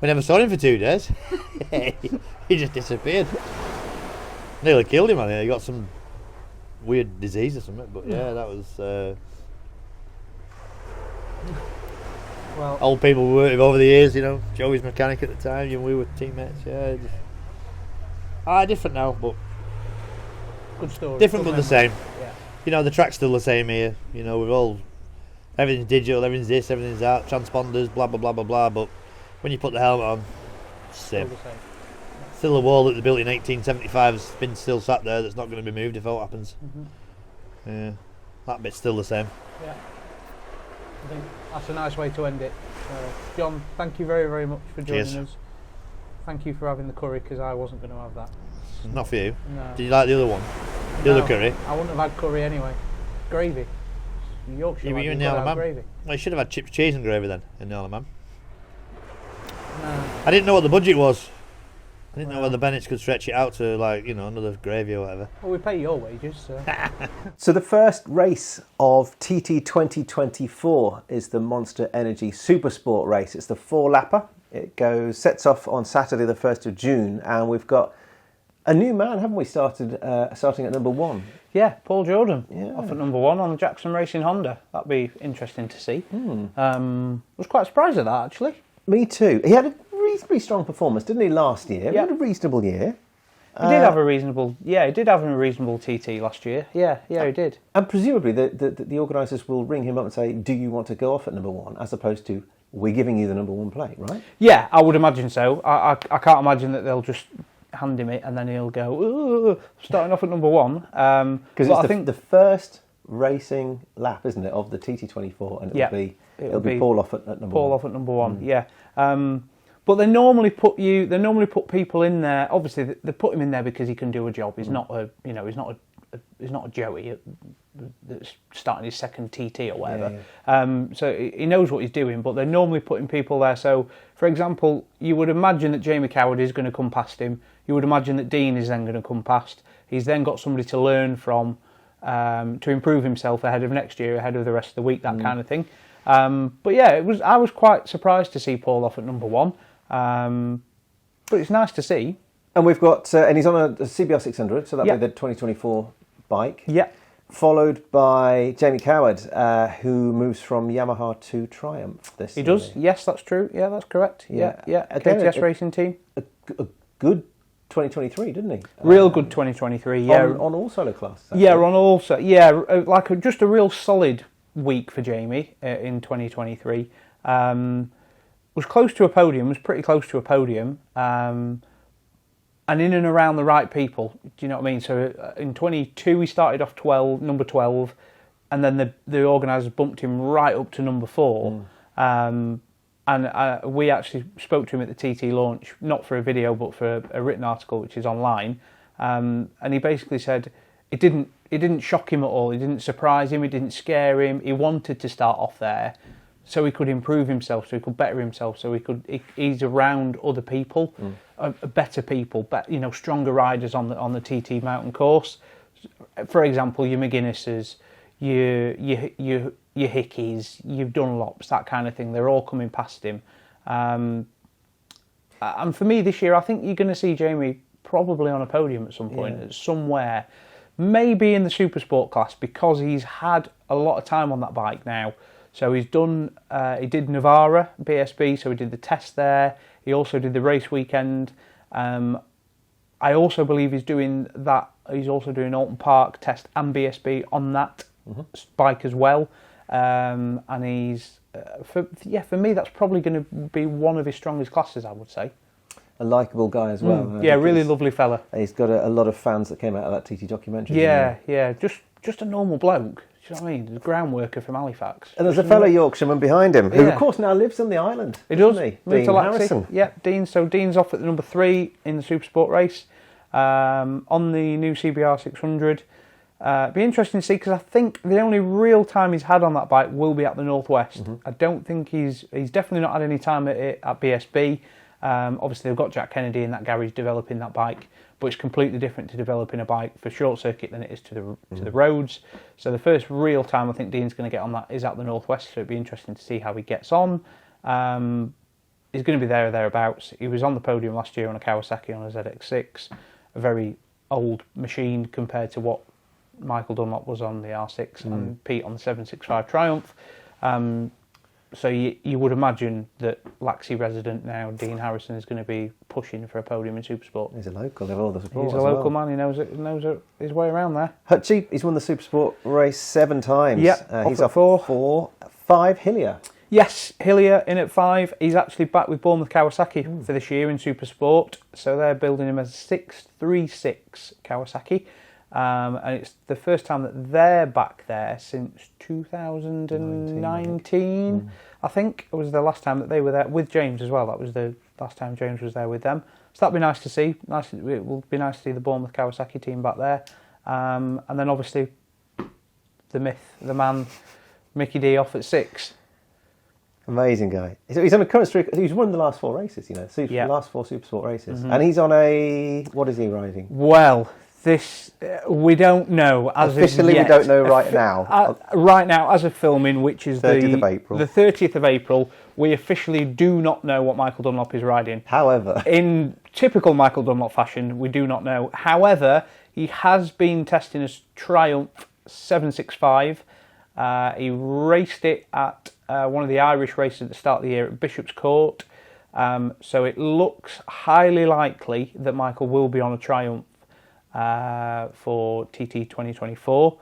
never saw him for 2 days. He just disappeared. Nearly killed him. He got some weird disease or something. But yeah, that was well, old people we worked with over the years. Joey's mechanic at the time. We were teammates. Yeah, different now, but good story. Different good but the memory. same. Yeah. The track's still the same here. We've all, everything's digital, everything's this, everything's that, transponders, blah blah blah blah blah. But when you put the helmet on, same. Still the same. Still a wall that they built in 1875 has been still sat there. That's not going to be moved if all happens. Yeah, that bit's still the same. Yeah. I think that's a nice way to end it. John, thank you very, very much for joining Cheers. us. Thank you for having the curry, because I wasn't going to have that. Not for you. No. Did you like the other one? The other curry? I wouldn't have had curry anyway. Gravy. Yorkshire. Yeah, but lad, you're in you've the got to Isle of have Man. gravy. Well, you should have had chips, cheese and gravy then in the Isle of Man. No. I didn't know what the budget was. I didn't know Well. whether Bennetts could stretch it out to another gravy or whatever. Well, we pay your wages, so. So the first race of TT 2024 is the Monster Energy Supersport race. It's the 4-lapper. It sets off on Saturday the 1st of June, and we've got a new man, haven't we, starting at number 1? Yeah, Paul Jordan, Yeah. off at number 1 on the Jackson Racing Honda. That'd be interesting to see. Was quite surprised at that, actually. Me too. He had a reasonably strong performance, didn't he, last year? Yeah. He had a reasonable year. He did have a reasonable TT last year. Yeah, he did. And presumably the organisers will ring him up and say, do you want to go off at number 1, as opposed to, we're giving you the number 1 plate, right? Yeah, I would imagine so. I can't imagine that they'll just hand him it and then he'll go, ooh, starting off at number 1. Because it's the first racing lap, isn't it, of the TT24, and it'll be Paul off at number 1. Paul off at number 1, yeah. But they normally put people in there. Obviously, they put him in there because he can do a job. He's not a Joey that's starting his second TT or whatever. Yeah. So he knows what he's doing. But they're normally putting people there. So, for example, you would imagine that Jamie Coward is going to come past him. You would imagine that Dean is then going to come past. He's then got somebody to learn from, to improve himself ahead of next year, ahead of the rest of the week, that kind of thing. But yeah, I was quite surprised to see Paul off at number 1. But it's nice to see. And we've got, and he's on a CBR 600, so that'll Yep. be the 2024 bike. Yeah. Followed by Jamie Coward, who moves from Yamaha to Triumph this He year. does. Yes, that's true. Yeah, that's correct. Yeah. Again, KTS Racing Team. A good 2023, didn't he? Real good 2023. Yeah. On all solo classes. Yeah, on also. Yeah, like just a real solid week for Jamie in 2023. Was close to a podium. Was pretty close to a podium. And in and around the right people. Do you know what I mean? So in 22 he started off number 12, and then the organisers bumped him right up to number 4. And we actually spoke to him at the TT launch, not for a video but for a written article which is online. And he basically said it didn't shock him at all. It didn't surprise him. It didn't scare him. He wanted to start off there so he could improve himself, so he could better himself, so he could he's around other people, better people, stronger riders on the TT mountain course. For example, your McGuinnesses, your Hickeys, your Dunlops, that kind of thing. They're all coming past him. And for me this year, I think you're going to see Jamie probably on a podium at some point, somewhere. Maybe in the Super Sport class, because he's had a lot of time on that bike now. So he's done, he did Navarra, BSB, so he did the test there. He also did the race weekend. I also believe he's also doing Alton Park test and BSB on that bike as well. And he's, for me, that's probably going to be one of his strongest classes, I would say. A likeable guy as well. Yeah, really lovely fella. He's got a lot of fans that came out of that TT documentary. Yeah, just a normal bloke. Do you know what I mean? The ground worker from Halifax. And there's a fellow Yorkshireman behind him, who of course now lives on the island. He does. He? Moved to Dean Laxey. Harrison. Yeah, Dean. So Dean's off at the number 3 in the Super Sport race on the new CBR 600. Be interesting to see, because I think the only real time he's had on that bike will be at the Northwest. I don't think he's definitely not had any time at BSB. Obviously they've got Jack Kennedy in that garage developing that bike, but it's completely different to developing a bike for short circuit than it is to the roads. So the first real time I think Dean's going to get on that is at the Northwest, so it'd be interesting to see how he gets on. He's going to be there or thereabouts. He was on the podium last year on a Kawasaki on a ZX6, a very old machine compared to what Michael Dunlop was on the R6 and Pete on the 765 Triumph. So you would imagine that Laxey resident now, Dean Harrison, is going to be pushing for a podium in Supersport. He's a local, they've all the support. He's a local man, he knows his way around there. Hutchie, he's won the Supersport race 7 times. Yeah, he's off 4. 5 Hillier. Yes, Hillier in at 5. He's actually back with Bournemouth Kawasaki for this year in Supersport. So they're building him as a 636 Kawasaki. And it's the first time that they're back there since 2019, I think. It was the last time that they were there with James as well. That was the last time James was there with them. So that'd be nice to see. It will be nice to see the Bournemouth Kawasaki team back there. And then obviously the myth, the man, Mickey D off at 6. Amazing guy. He's on a current streak. He's won the last 4 races, the last 4 Supersport races. And he's on what is he riding? Well, this we don't know as officially. Of yet. We don't know right now. Right now, as of filming, which is 30th of April. The 30th of April, we officially do not know what Michael Dunlop is riding. However, in typical Michael Dunlop fashion, we do not know. However, he has been testing his Triumph 765. He raced it at one of the Irish races at the start of the year at Bishop's Court. So it looks highly likely that Michael will be on a Triumph for TT 2024,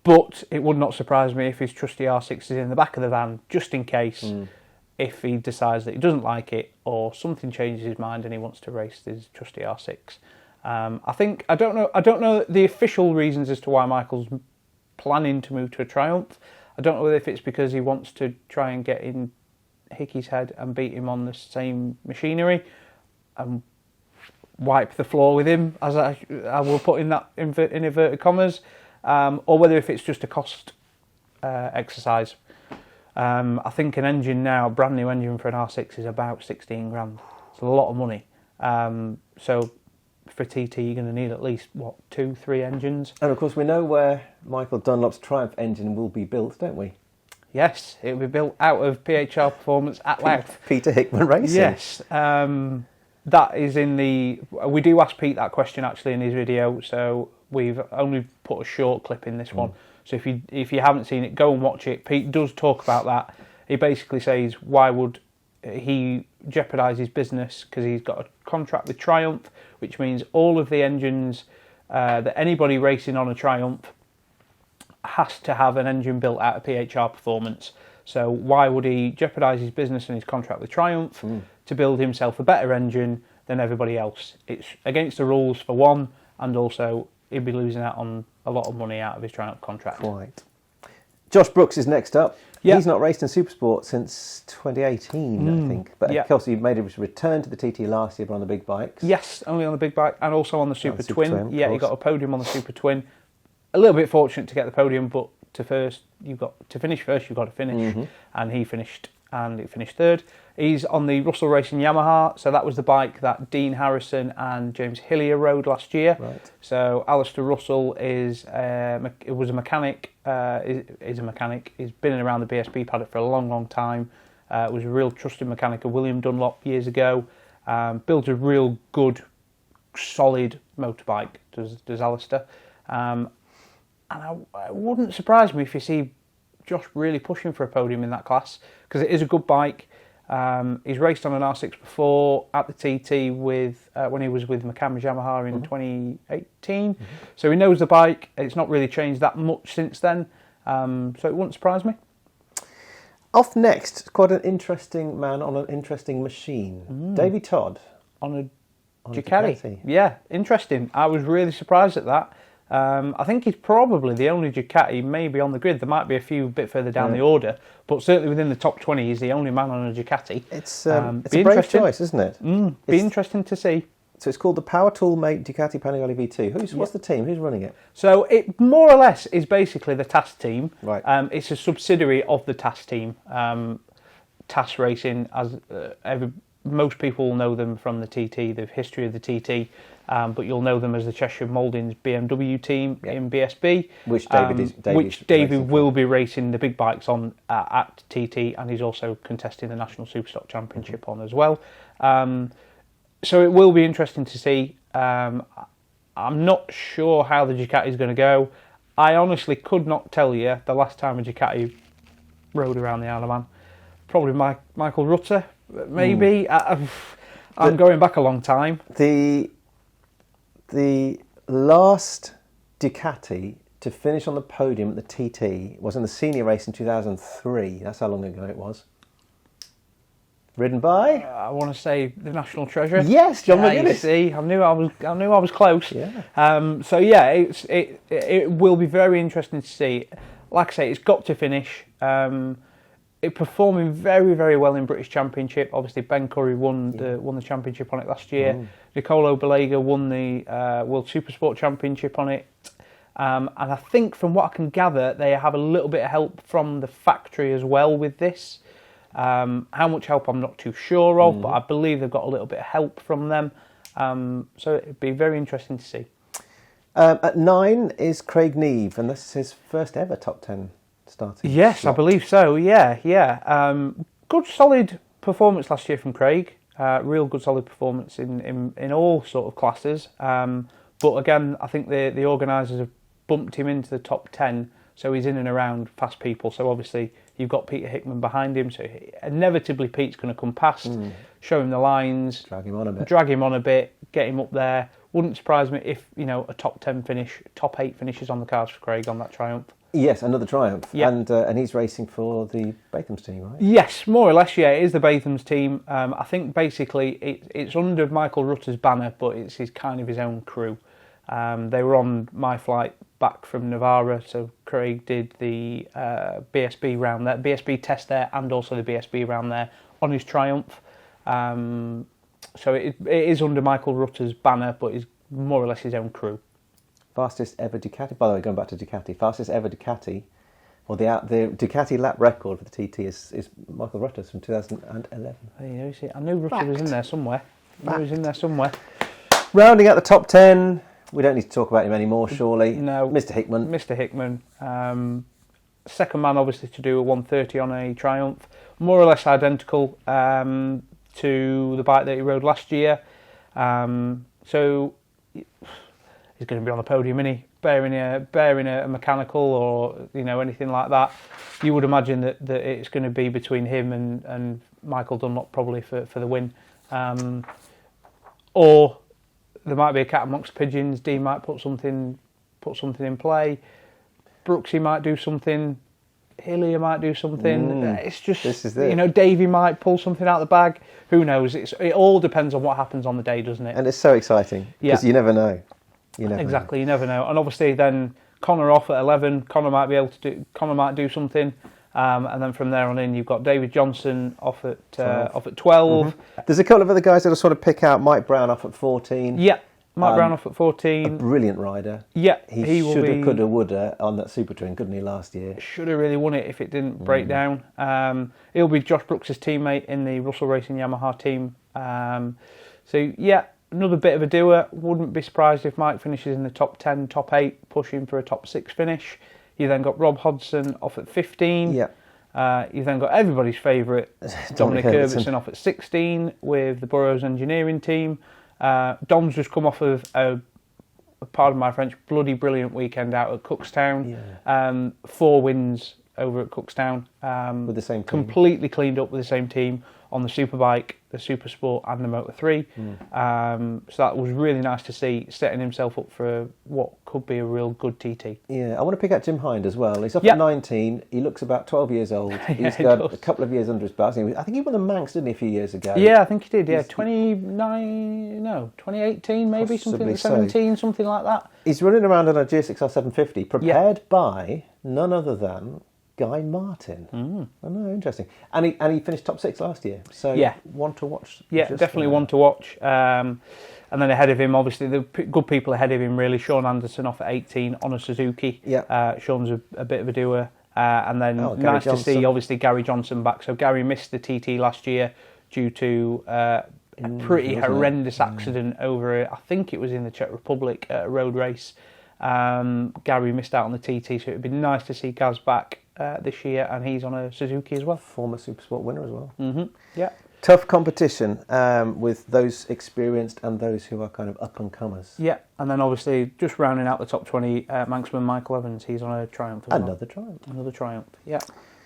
but it would not surprise me if his trusty R6 is in the back of the van, just in case, if he decides that he doesn't like it or something changes his mind and he wants to race his trusty R6. I don't know the official reasons as to why Michael's planning to move to a Triumph. I don't know if it's because he wants to try and get in Hickey's head and beat him on the same machinery and wipe the floor with him, as I will put in that in inverted commas, or whether if it's just a cost exercise. I think an engine now, a brand new engine for an R6 is about 16 grand. It's a lot of money. So for TT, you're going to need at least, 2-3 engines. And of course, we know where Michael Dunlop's Triumph engine will be built, don't we? Yes, it will be built out of PHR Performance at Louth. Peter Hickman Racing. Yes, that is in the... We do ask Pete that question actually in his video, so we've only put a short clip in this one. So if you haven't seen it, go and watch it. Pete does talk about that. He basically says, why would he jeopardise his business? Because he's got a contract with Triumph, which means all of the engines that anybody racing on a Triumph has to have an engine built out of PHR Performance. So why would he jeopardise his business and his contract with Triumph to build himself a better engine than everybody else? It's against the rules for one, and also he'd be losing out on a lot of money out of his Triumph contract. Quite. Josh Brooks is next up. Yep. He's not raced in Supersport since 2018, I think. But of course, he made a return to the TT last year, but on the big bikes. Yes, only on the big bike and also on the Super Twin. Yeah, he course. got a podium on the Super Twin. A little bit fortunate to get the podium, but to finish first, you've got to finish. And he finished, and it finished third. He's on the Russell Racing Yamaha, so that was the bike that Dean Harrison and James Hillier rode last year. Right. So Alistair Russell was a mechanic. Is a mechanic. He's been around the BSB paddock for a long, long time. Was a real trusted mechanic of William Dunlop years ago. Built a real good, solid motorbike. Does Alistair. And it wouldn't surprise me if you see Josh really pushing for a podium in that class, because it is a good bike. He's raced on an R6 before at the TT when he was with McCann's Yamaha in 2018. So he knows the bike. It's not really changed that much since then. So it wouldn't surprise me. Off next, quite an interesting man on an interesting machine. Davey Todd. On a Ducati. Yeah, interesting. I was really surprised at that. I think he's probably the only Ducati maybe on the grid. There might be a few a bit further down the order, but certainly within the top 20 he's the only man on a Ducati. It's a brave choice, isn't it? Be interesting to see. So it's called the Power Tool Mate Ducati Panigale V2. What's the team? Who's running it? So it more or less is basically the TAS team. Right. It's a subsidiary of the TAS team. TAS Racing, most people will know them from the TT, the history of the TT. But you'll know them as the Cheshire Mouldings BMW team in BSB, which David will be racing the big bikes on at TT, and he's also contesting the National Superstock Championship on as well. So it will be interesting to see. I'm not sure how the Ducati is going to go. I honestly could not tell you the last time a Ducati rode around the Isle of Man. Probably Michael Rutter, maybe. I'm going back a long time. The last Ducati to finish on the podium at the TT was in the senior race in 2003. That's how long ago it was. Ridden by? I want to say the National Treasure. Yes, John McGuinness. You see, I knew I was close. Yeah. So yeah, it will be very interesting to see. Like I say, it's got to finish. It performing very, very well in British Championship. Obviously, Ben Curry won the championship on it last year. Nicolo Balega won the World Supersport Championship on it. And I think from what I can gather, they have a little bit of help from the factory as well with this. How much help I'm not too sure of, but I believe they've got a little bit of help from them. So it'd be very interesting to see. At 9 is Craig Neve, and this is his first ever top 10 starting. Yes, slot. I believe so. Yeah. Good solid performance last year from Craig. Real good solid performance in all sort of classes. But again, I think the organisers have bumped him into the top 10, so he's in and around fast people. So obviously you've got Peter Hickman behind him, so inevitably Pete's going to come past, show him the lines, drag him on a bit, get him up there. Wouldn't surprise me if a top 10 finish, top 8 finishes on the cards for Craig on that Triumph. Yes, another Triumph. Yep. And he's racing for the Batham's team, right? Yes, more or less, yeah, it is the Batham's team. I think basically it's under Michael Rutter's banner, but it's kind of his own crew. They were on my flight back from Navarra, so Craig did the BSB round there, BSB test there, and also the BSB round there on his Triumph. So it is under Michael Rutter's banner, but it's more or less his own crew. Fastest ever Ducati. By the way, going back to Ducati, fastest ever Ducati, or the Ducati lap record for the TT is Michael Rutter's from 2011. There you see, I knew Rutter was in there somewhere. Rounding out the top 10, we don't need to talk about him anymore, surely. No. Mr. Hickman. Mr. Hickman. Second man, obviously, to do a 130 on a Triumph. More or less identical to the bike that he rode last year. So he's going to be on the podium, isn't he? Bearing a mechanical or anything like that. You would imagine that it's going to be between him and Michael Dunlop probably for the win. Or there might be a cat amongst pigeons. Dean might put something in play. Brooksy might do something. Hillier might do something. It's just, Davey might pull something out of the bag. Who knows? It all depends on what happens on the day, doesn't it? And it's so exciting because you never know. You never know. And obviously then Connor off at 11. Connor might do something. And then from there on in, you've got David Johnson off at 12. Mm-hmm. There's a couple of other guys that I sort of pick out. Mike Brown off at 14. Yeah. Mike Brown off at 14. A brilliant rider. Yeah, he shoulda, coulda, woulda on that Super Twin, couldn't he, last year? Should have really won it if it didn't break down. He'll be Josh Brooks' teammate in the Russell Racing Yamaha team. So yeah, another bit of a doer. Wouldn't be surprised if Mike finishes in the top 10, top 8, pushing for a top 6 finish. You then got Rob Hodgson off at 15. Yeah. You've then got everybody's favourite Dominic Herbertson off at 16 with the Burrows Engineering team. Dom's just come off of pardon my French, bloody brilliant weekend out at Cookstown. Yeah. 4 wins over at Cookstown. With the same team. Completely cleaned up with the same team on the Superbike, the Super Sport and the Motor 3. So that was really nice to see, setting himself up for what could be a real good TT. Yeah, I want to pick out Jim Hind as well. He's up at 19. He looks about 12 years old. He's got a couple of years under his belt. I think he won the Manx, didn't he, a few years ago? Yeah, I think he did, 2018 maybe, something like 17, something like that. He's running around on a GSXR 750, prepared by none other than Guy Martin. I know, interesting. And he finished top 6 last year. So one to watch. Yeah, definitely one to watch. And then ahead of him, obviously, the good people ahead of him, really. Sean Anderson off at 18 on a Suzuki. Yeah. Sean's a bit of a doer. And then nice to see, obviously, Gary Johnson back. So Gary missed the TT last year due to a pretty horrendous accident over, I think it was in the Czech Republic, at a road race. Gary missed out on the TT, so it would be nice to see Gaz back this year, and he's on a Suzuki as well. Former Supersport winner as well. Yeah. Tough competition with those experienced and those who are kind of up-and-comers. Yeah, and then obviously just rounding out the top 20, Manxman Michael Evans, he's on a Triumph as well. Another Triumph, yeah.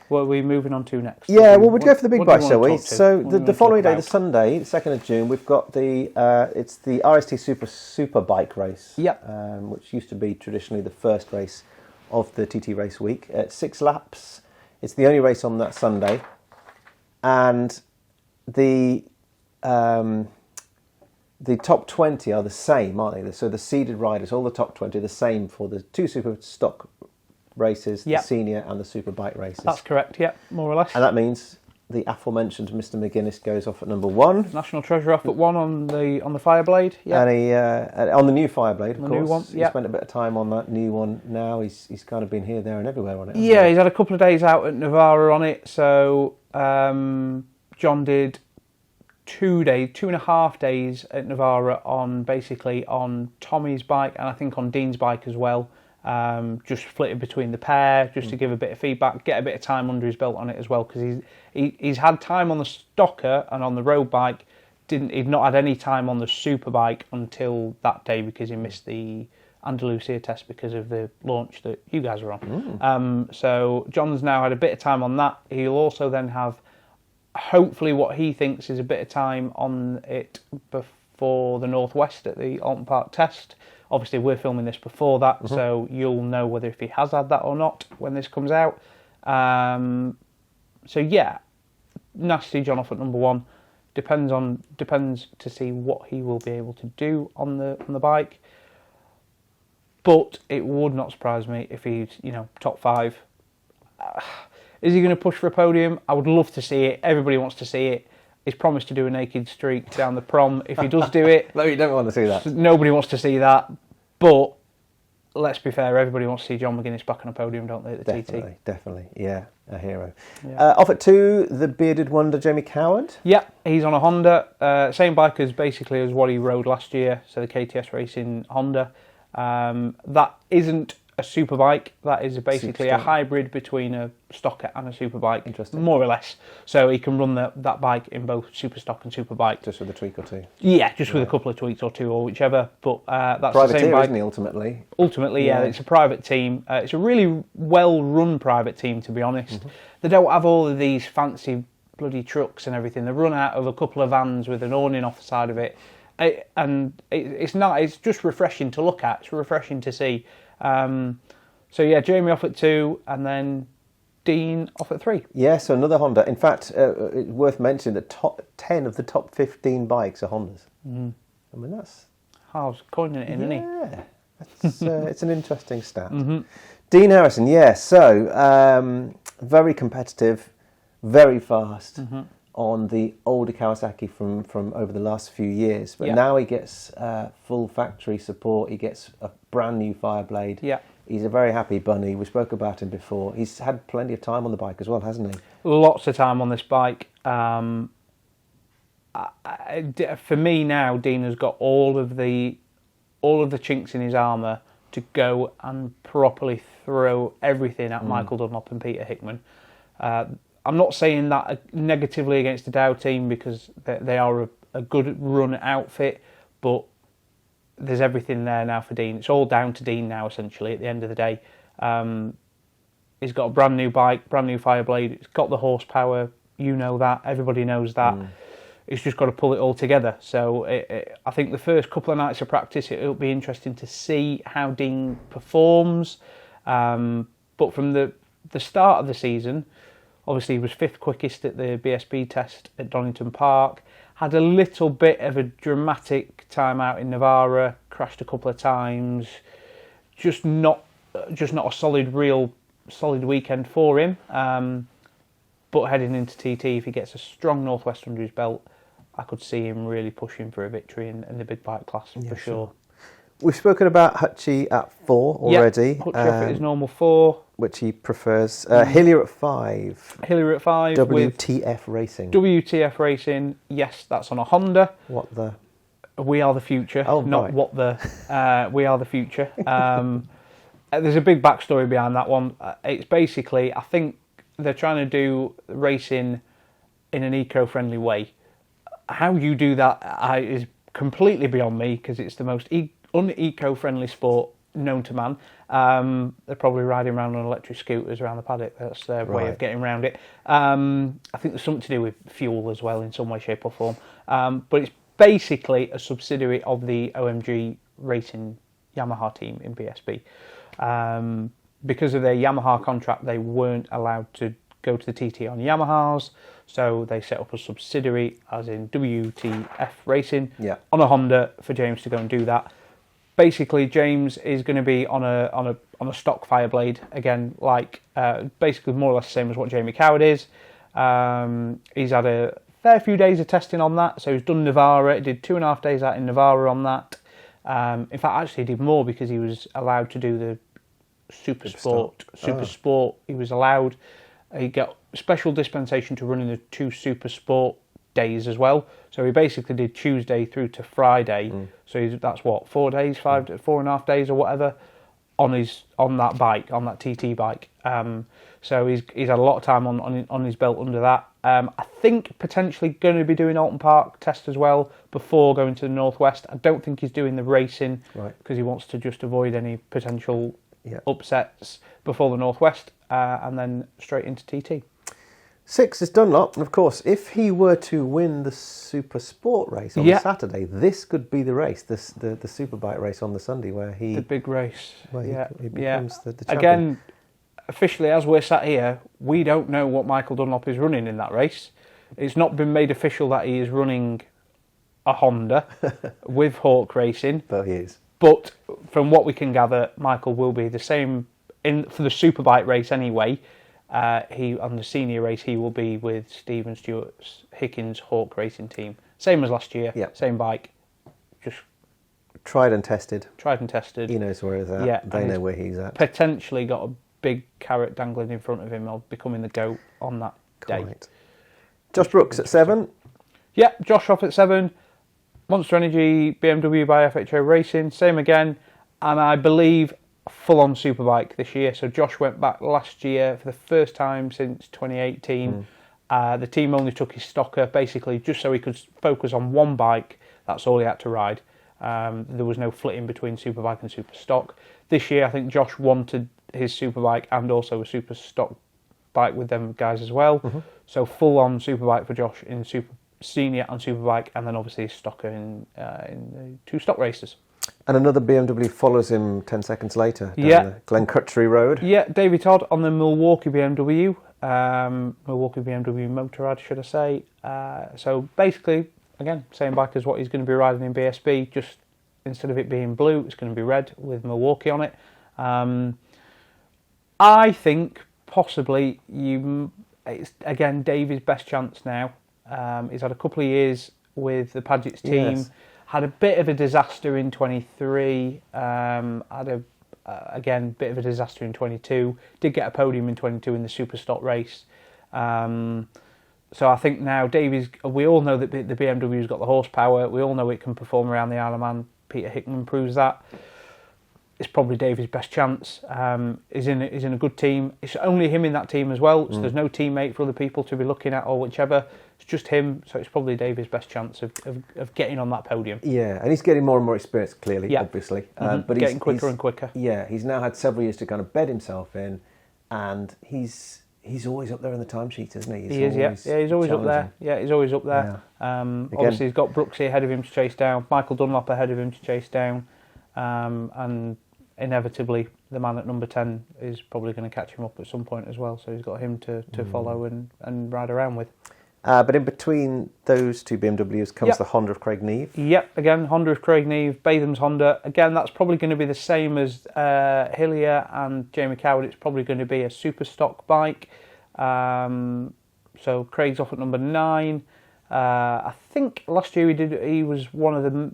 What are we moving on to next? Yeah, well, we'd go for the big bike, shall we? So the following day, the Sunday, the 2nd of June, we've got it's the RST Super Bike race, which used to be traditionally the first race of the TT Race Week at 6 laps. It's the only race on that Sunday, and the top 20 are the same, aren't they? So the seeded riders, all the top 20, are the same for the 2 super stock races, the senior and the super bike races. That's correct, yeah, more or less. And that means the aforementioned Mr. McGuinness goes off at number 1. National Treasure off at 1 on the Fireblade. Yeah. And he on the new Fireblade, of course. New one, He spent a bit of time on that new one now. He's kind of been here, there and everywhere on it. Yeah, he's had a couple of days out at Navarra on it. So John did 2.5 days at Navarra on Tommy's bike and I think on Dean's bike as well. Just flitted between the pair just to give a bit of feedback, get a bit of time under his belt on it as well, because he's had time on the stocker and on the road bike. He'd not had any time on the super bike until that day because he missed the Andalusia test because of the launch that you guys were on. So John's now had a bit of time on that. He'll also then have hopefully what he thinks is a bit of time on it before the Northwest at the Alton Park test. Obviously, we're filming this before that, so you'll know whether if he has had that or not when this comes out. So yeah, nasty John off at number 1. Depends to see what he will be able to do on the bike. But it would not surprise me if he's top 5. Is he going to push for a podium? I would love to see it. Everybody wants to see it. He's promised to do a naked streak down the prom if he does do it. No, you don't want to see that. Nobody wants to see that. But let's be fair, everybody wants to see John McGuinness back on a podium, don't they, at the TT? Definitely, yeah, a hero. Yeah. Off at 2, the bearded wonder, Jamie Coward. Yeah, he's on a Honda, same bike as basically as what he rode last year, so the KTS Racing Honda. That isn't a super bike, that is basically a hybrid between a stock and a super bike. Interesting. More or less. So he can run that bike in both super stock and super bike. Just with a tweak or two. Yeah, just with a couple of tweaks or two or whichever. But that's Privateer, the same bike. isn't he, ultimately? Ultimately, yeah, it's a private team. It's a really well-run private team, to be honest. They don't have all of these fancy bloody trucks and everything. They run out of a couple of vans with an awning off the side of it. It's just refreshing to look at. It's refreshing to see. So yeah, Jamie off at 2, and then Dean off at 3. Yeah, so another Honda. In fact, it's worth mentioning that top 10 of the top 15 bikes are Hondas. I mean, that's... I was coining it in, isn't he? Yeah, it's an interesting stat. Dean Harrison, yeah, so very competitive, very fast on the older Kawasaki from over the last few years. But now he gets full factory support. He gets a brand new Fireblade. Yeah. He's a very happy bunny. We spoke about him before. He's had plenty of time on the bike as well, hasn't he? Lots of time on this bike. For me now, Dean has got all of the chinks in his armour to go and properly throw everything at Michael Dunlop and Peter Hickman. I'm not saying that negatively against the Dow team, because they are a good run outfit, but there's everything there now for Dean. It's all down to Dean now, essentially, at the end of the day. He's got a brand new bike, brand new Fireblade. It's got the horsepower. You know that. Everybody knows that. He's just got to pull it all together. So I think the first couple of nights of practice, it'll be interesting to see how Dean performs. But from the start of the season, obviously he was 5th quickest at the BSB test at Donington Park. Had a little bit of a dramatic time out in Navarra, crashed a couple of times. Just not a solid weekend for him. But heading into TT, if he gets a strong Northwest under his belt, I could see him really pushing for a victory in the big bike class for sure. We've spoken about Hutchie at 4 already. Hutchie off at his normal 4. Which he prefers. Hillier at 5. Hillier at 5. WTF Racing. WTF Racing, yes, that's on a Honda. What the? We are the future, not right. what the... we are the future. There's a big backstory behind that one. It's basically, I think they're trying to do racing in an eco-friendly way. How you do that is completely beyond me, because it's the most un-eco-friendly sport known to man. They're probably riding around on electric scooters around the paddock. That's their way of getting around it. I think there's something to do with fuel as well in some way, shape or form. But it's basically a subsidiary of the OMG Racing Yamaha team in BSB. Because of their Yamaha contract, they weren't allowed to go to the TT on Yamahas, so they set up a subsidiary, as in WTF Racing, on a Honda for James to go and do that. Basically, James is going to be on a stock Fireblade again, like basically more or less the same as what Jamie Coward is. He's had a fair few days of testing on that, so he's done Navarra. He did 2.5 days out in Navarra on that. In fact, actually, he did more because he was allowed to do the Super Sport. He was allowed. He got special dispensation to run in the 2 Super Sport days as well. So he basically did Tuesday through to Friday. So that's what, 4 days, 4.5 days or whatever on that bike, on that TT bike. So he's had a lot of time on his belt under that. I think potentially going to be doing Alton Park test as well before going to the Northwest. I don't think he's doing the racing because he wants to just avoid any potential upsets before the Northwest, and then straight into TT. 6 is Dunlop, and of course, if he were to win the Super Sport race on Saturday, this could be the race, the Superbike race on the Sunday, where he... The big race. He becomes the champion. Again, officially, as we're sat here, we don't know what Michael Dunlop is running in that race. It's not been made official that he is running a Honda with Hawk Racing. But he is. But from what we can gather, Michael will be the same for the Superbike race anyway. He on the senior race, he will be with Stephen Stewart's Hickman's Hawk Racing team, same as last year, same bike, just Tried and tested. Tried and tested. He knows where he's at. Yeah, They know where he's at. Potentially got a big carrot dangling in front of him of becoming the GOAT on that day. Quite. Josh Brooks at 7. Yeah, Josh off at 7. Monster Energy BMW by FHO Racing, same again. And I believe full-on superbike this year. So Josh went back last year for the first time since 2018. The team only took his stocker, basically just so he could focus on one bike. That's all he had to ride. There was no flitting between superbike and super stock. This year, I think Josh wanted his superbike and also a super stock bike with them guys as well. So full-on superbike for Josh in super senior and superbike, and then obviously his stocker in the 2 stock races. And another BMW follows him 10 seconds later down the Glencrutchery Road. Yeah, David Todd on the Milwaukee BMW. Milwaukee BMW Motorrad, should I say. So basically, again, same bike as what he's going to be riding in BSB, just instead of it being blue, it's going to be red with Milwaukee on it. I think possibly it's again David's best chance now. He's had a couple of years with the Paget's team. Yes. Had a bit of a disaster in 23. Had a again bit of a disaster in 22. Did get a podium in 22 in the super stock race. So I think now we all know that the BMW's got the horsepower. We all know it can perform around the Isle of Man. Peter Hickman proves that. It's probably David's best chance. He's in a good team. It's only him in that team as well, so there's no teammate for other people to be looking at or whichever. It's just him, so it's probably David's best chance of getting on that podium. Yeah, and he's getting more and more experience, clearly, obviously. But getting quicker and quicker. Yeah, he's now had several years to kind of bed himself in, and he's always up there in the timesheet, isn't he? He is, yeah. He's always up there. Yeah, he's always up there. Yeah. Obviously, he's got Brooksy ahead of him to chase down, Michael Dunlop ahead of him to chase down, and inevitably the man at number 10 is probably going to catch him up at some point as well, so he's got him to follow and ride around with. But in between those two BMWs comes the Honda of Craig Neve. Yep, again, Honda of Craig Neve, Batham's Honda. Again, that's probably going to be the same as Hillier and Jamie Coward. It's probably going to be a super stock bike. So Craig's off at number 9. I think last year he was one of the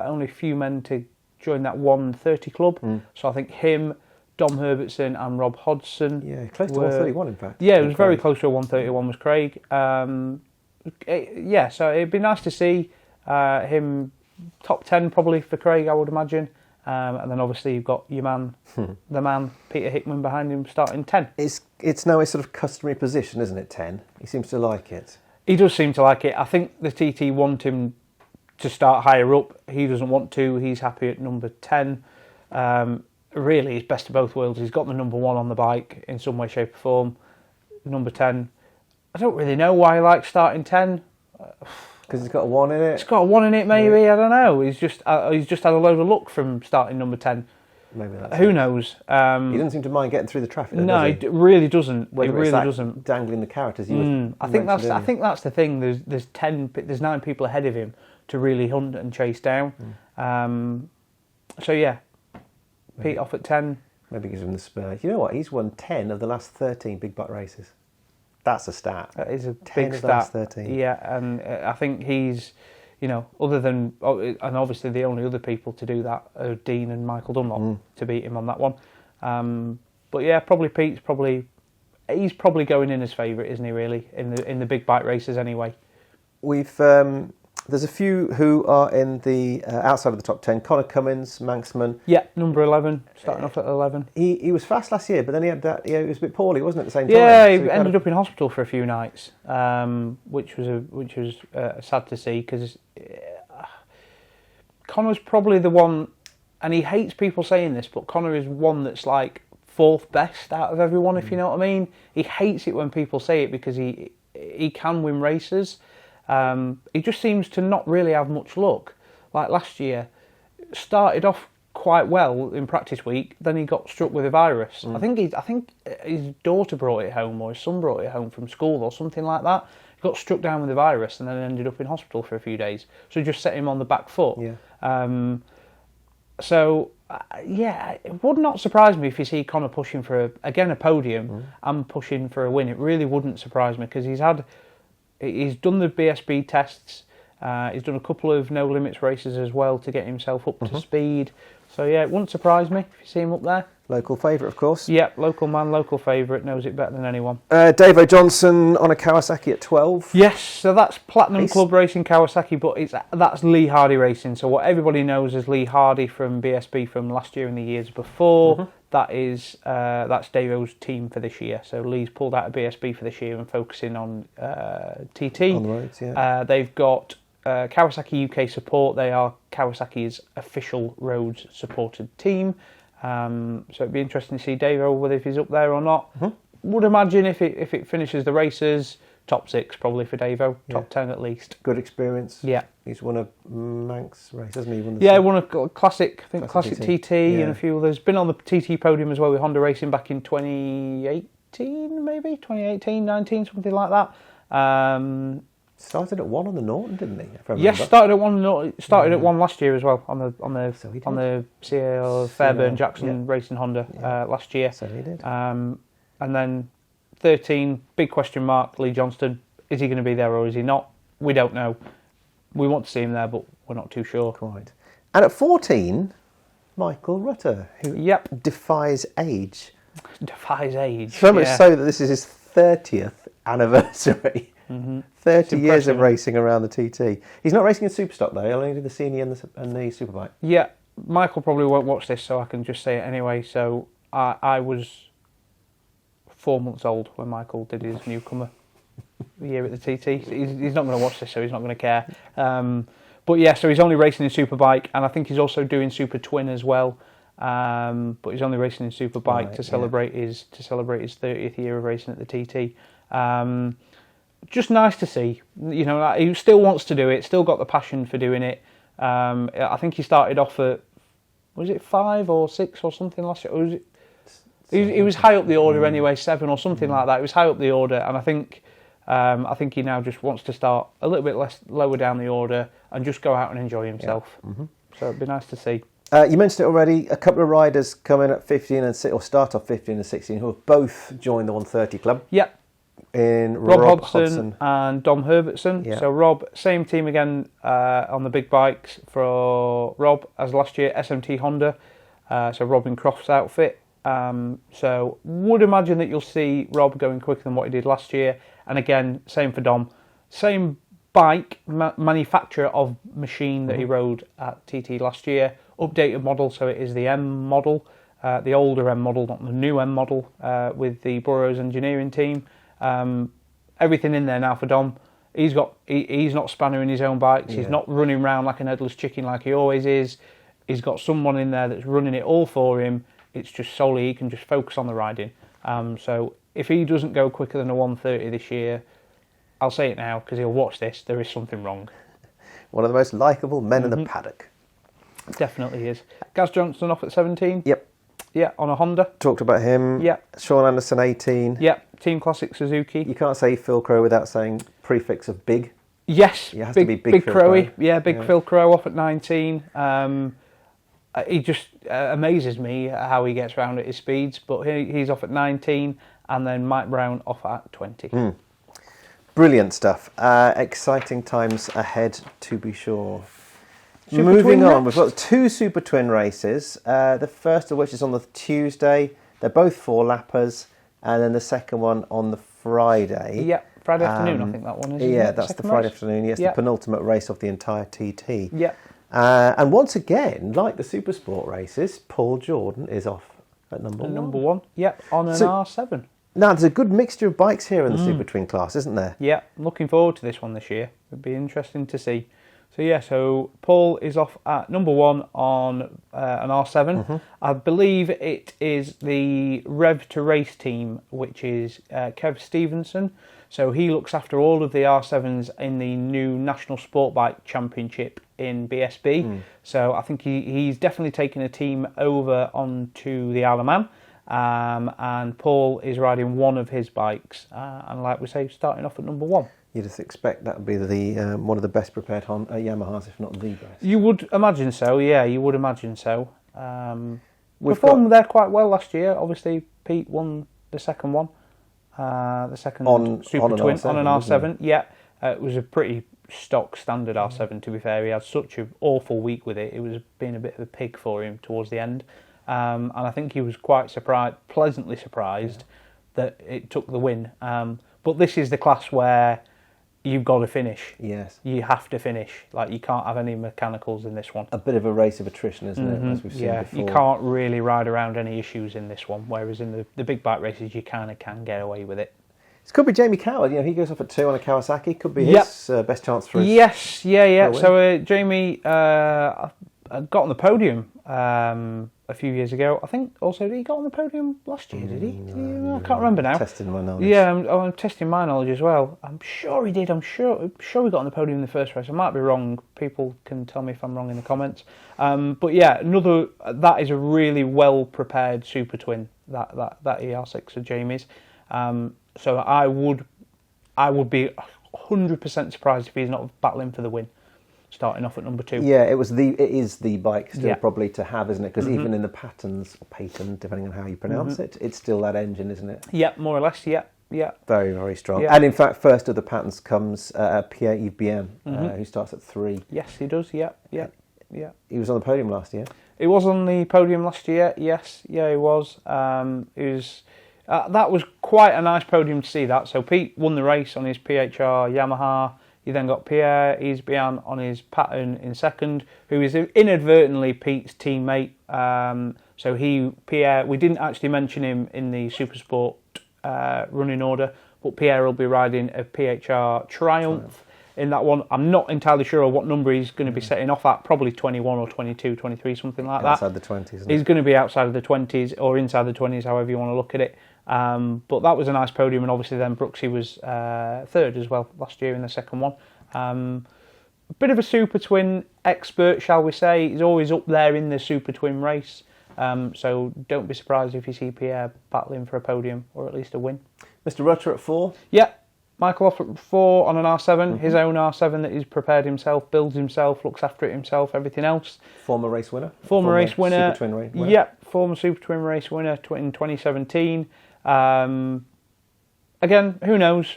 only few men to join that 130 club. So I think him, Dom Herbertson and Rob Hodgson. Yeah, close to 131 in fact. Yeah, it was very close to a 131 was Craig. So it'd be nice to see him top 10 probably for Craig, I would imagine. And then obviously you've got your man, the man, Peter Hickman behind him starting 10. It's now a sort of customary position, isn't it, 10? He seems to like it. He does seem to like it. I think the TT want him to start higher up. He doesn't want to. He's happy at number 10. Really, it's best of both worlds. He's got the number 1 on the bike in some way, shape or form. Number 10. I don't really know why he likes starting 10. Because it's got a 1 in it? It's got a 1 in it, maybe. Yeah. I don't know. He's just had a load of luck from starting number 10. Maybe that's Who knows? He doesn't seem to mind getting through the traffic, though, no, does he? It really doesn't. Whether it really it's doesn't. Dangling the carrot, as you I think that's the thing. There's 9 people ahead of him to really hunt and chase down. So yeah, Pete off at 10. Maybe gives him the spur. You know what? He's won 10 of the last 13 big butt races. That's a stat. That is a 10 big of stat. the last 13. Yeah, and I think he's, other than, and obviously the only other people to do that are Dean and Michael Dunlop to beat him on that one. But yeah, probably he's probably going in as favourite, isn't he? Really, in the big bike races anyway. There's a few who are in the outside of the top 10. Connor Cummins, Manxman. Yeah, number 11, starting off at 11. He was fast last year, but then he had that. He was a bit poorly, wasn't it? At the same time. Yeah, So he ended up in hospital for a few nights, which was sad to see because Connor's probably the one, and he hates people saying this, but Connor is one that's like 4th best out of everyone, if you know what I mean. He hates it when people say it because he can win races. He just seems to not really have much luck. Like last year, started off quite well in practice week, then he got struck with a virus. I think his daughter brought it home, or his son brought it home from school, or something like that. He got struck down with a virus and then ended up in hospital for a few days. So it just set him on the back foot. Yeah. It would not surprise me if you see Connor pushing for a podium and pushing for a win. It really wouldn't surprise me because he's done the BSB tests. He's done a couple of no limits races as well to get himself up to speed. So yeah, it wouldn't surprise me if you see him up there. Local favourite, of course. Yeah, local man, local favourite, knows it better than anyone. Dave O'Johnson on a Kawasaki at 12. Yes, so that's Platinum Club Racing Kawasaki, but that's Lee Hardy Racing. So what everybody knows as Lee Hardy from BSB from last year and the years before, that's Dave O's team for this year. So Lee's pulled out of BSB for this year and focusing on TT. On the roads, yeah. They've got Kawasaki UK support. They are Kawasaki's official roads supported team. So it'd be interesting to see Dave-O whether if he's up there or not. Would imagine if it finishes the races, top 6 probably for Dave-O, top 10 at least. Good experience. Yeah. He's won a Manx race, hasn't he? He won a classic, I think classic TT and a few others. Been on the TT podium as well with Honda Racing back in 2018 maybe, 2018, 19, something like that. Started at 1 on the Norton, didn't he? Yes, started at 1. Started at 1 last year as well on the CL Fairburn Jackson Racing Honda last year. So he did. And then 13, big question mark. Lee Johnston, is he going to be there or is he not? We don't know. We want to see him there, but we're not too sure. Quite. And at 14, Michael Rutter, who defies age. Defies age. So much so that this is his 30th anniversary. 30 years of racing around the TT. He's not racing in Superstock though, he'll only do the senior and the Superbike. Yeah, Michael probably won't watch this, so I can just say it anyway. So I was 4 months old when Michael did his newcomer year at the TT. He's not going to watch this, so he's not going to care. But yeah, so he's only racing in Superbike, and I think he's also doing Super Twin as well. But he's only racing in Superbike to celebrate his 30th year of racing at the TT. Just nice to see, you know, he still wants to do it, still got the passion for doing it. I think he started off at, was it 5 or 6 or something last year? Or was it, he was high up the order anyway, 7 or something like that. He was high up the order, and I think he now just wants to start a little bit lower down the order and just go out and enjoy himself. So it'd be nice to see. You mentioned it already, a couple of riders come in at 15 and or start off 15 and 16 who have both joined the 130 club. Yep. In Rob Hodgson and Dom Herbertson. Yeah. So Rob, same team again on the big bikes for Rob as last year, SMT Honda. So Robin Croft's outfit. So would imagine that you'll see Rob going quicker than what he did last year. And again, same for Dom. Same bike, manufacturer of machine that he rode at TT last year. Updated model, so it is the M model, the older M model, not the new M model, with the Burrows engineering team. Everything in there now for Dom. He's not spannering his own bikes. He's not running around like an headless chicken like he always is. He's got someone in there that's running it all for him. It's just solely he can just focus on the riding. So if he doesn't go quicker than a 130 this year, I'll say it now because he'll watch this. There is something wrong. One of the most likeable men in the paddock. Definitely is. Gaz Johnson off at 17. Yep. Yeah, on a Honda. Talked about him. Yeah. Sean Anderson, 18. Yeah, Team Classic Suzuki. You can't say Phil Crowe without saying prefix of big. Yes. It has to be Big Phil Crowe. Crowe. Yeah, Big Phil Crowe off at 19. He just amazes me how he gets round at his speeds, but he's off at 19, and then Mike Brown off at 20. Brilliant stuff. Exciting times ahead, to be sure. Super Moving Twin on, next. we've got 2 Super Twin races. The first of which is on the Tuesday. They're both 4-lappers, and then the second one on the Friday. Yeah, Friday afternoon, I think that one is. Yeah, that's the Friday race? afternoon. Yes, the penultimate race of the entire TT. Yeah. And once again, like the Super Sport races, Paul Jordan is off at number 1. Number 1, yeah, on an R7. Now, there's a good mixture of bikes here in the Super Twin class, isn't there? Yeah, looking forward to this one this year. It'd be interesting to see. So yeah, so Paul is off at number 1 on an R7. I believe it is the Rev to Race team, which is Kev Stevenson. So he looks after all of the R7s in the new National Sport Bike Championship in BSB. So I think he's definitely taken a team over onto the Isle of Man. And Paul is riding one of his bikes. And like we say, starting off at number 1. You just expect that would be the one of the best prepared Yamahas, if not the best. You would imagine so, yeah, you would imagine so. Performed there quite well last year. Obviously, Pete won the second one. The second on Super an Twin R7, on an R7. Yeah, it was a pretty stock standard R7. To be fair, he had such an awful week with it. It was being a bit of a pig for him towards the end, and I think he was quite pleasantly surprised that it took the win. But this is the class where you've got to finish. Yes. You have to finish. Like, you can't have any mechanicals in this one. A bit of a race of attrition, isn't it, as we've seen before. You can't really ride around any issues in this one, whereas in the big bike races you kind of can get away with it. It could be Jamie Coward. He goes off at 2 on a Kawasaki. Could be his best chance for his... Yes. So Jamie got on the podium a few years ago. I think also he got on the podium last year, did he? I can't remember now. Testing my knowledge. Yeah, I'm testing my knowledge as well. I'm sure he did. I'm sure he got on the podium in the first race. I might be wrong. People can tell me if I'm wrong in the comments. But yeah, that is a really well prepared super twin. That ER6 of Jamie's. So I would be 100% surprised if he's not battling for the win, starting off at number 2. Yeah, it is the bike still probably to have, isn't it? Because even in the patterns, or patent, depending on how you pronounce it, it's still that engine, isn't it? Yeah, more or less. Yeah. Very, very strong. Yeah. And in fact, first of the patents comes Pierre-Yves Bien, who starts at 3. Yes, he does. Yeah. He was on the podium last year. He was on the podium last year. Yes, he was. That was quite a nice podium to see that. So Pete won the race on his PHR Yamaha. You then got Pierre-Yves Bien on his pattern in second, who is inadvertently Pete's teammate. So Pierre, we didn't actually mention him in the Supersport running order, but Pierre will be riding a PHR Triumph in that one. I'm not entirely sure what number he's going to be setting off at, probably 21 or 22, 23, something like that. Outside the 20s, isn't it? He's going to be outside of the 20s or inside the 20s, however you want to look at it. But that was a nice podium, and obviously then Brooksy was third as well last year in the second one. A bit of a super twin expert, shall we say. He's always up there in the super twin race, so don't be surprised if you see Pierre battling for a podium or at least a win. Mr. Rutter at 4? Yeah, Michael off at 4 on an R7, his own R7 that he's prepared himself, builds himself, looks after it himself, everything else. Former race winner? Former race winner. Super twin race winner? Yeah, former super twin race winner in 2017. Again, who knows?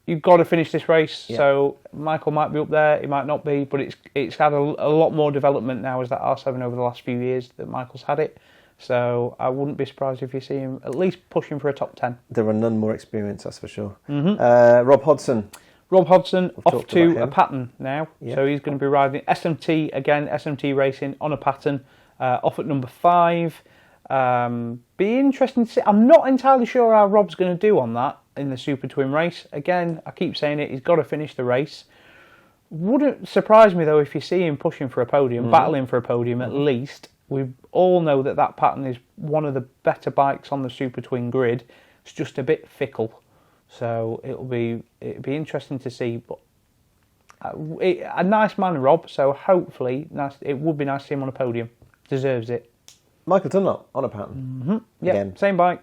You've got to finish this race, so Michael might be up there, he might not be, but it's had a lot more development now as that R7 over the last few years that Michael's had it. So I wouldn't be surprised if you see him at least pushing for a top 10. There are none more experienced, that's for sure. Rob Hodson. Rob Hodson off to a pattern now, so he's going to be riding SMT again, SMT racing on a pattern, off at number 5. Be interesting to see. I'm not entirely sure how Rob's going to do on that in the Super Twin race. Again, I keep saying it, he's got to finish the race. Wouldn't surprise me though if you see him pushing for a podium, battling for a podium at least. We all know that pattern is one of the better bikes on the Super Twin grid. It's just a bit fickle, so it'll be interesting to see. But a nice man, Rob. So hopefully, it would be nice to see him on a podium. Deserves it. Michael Dunlop on a pattern. Yeah, again. same bike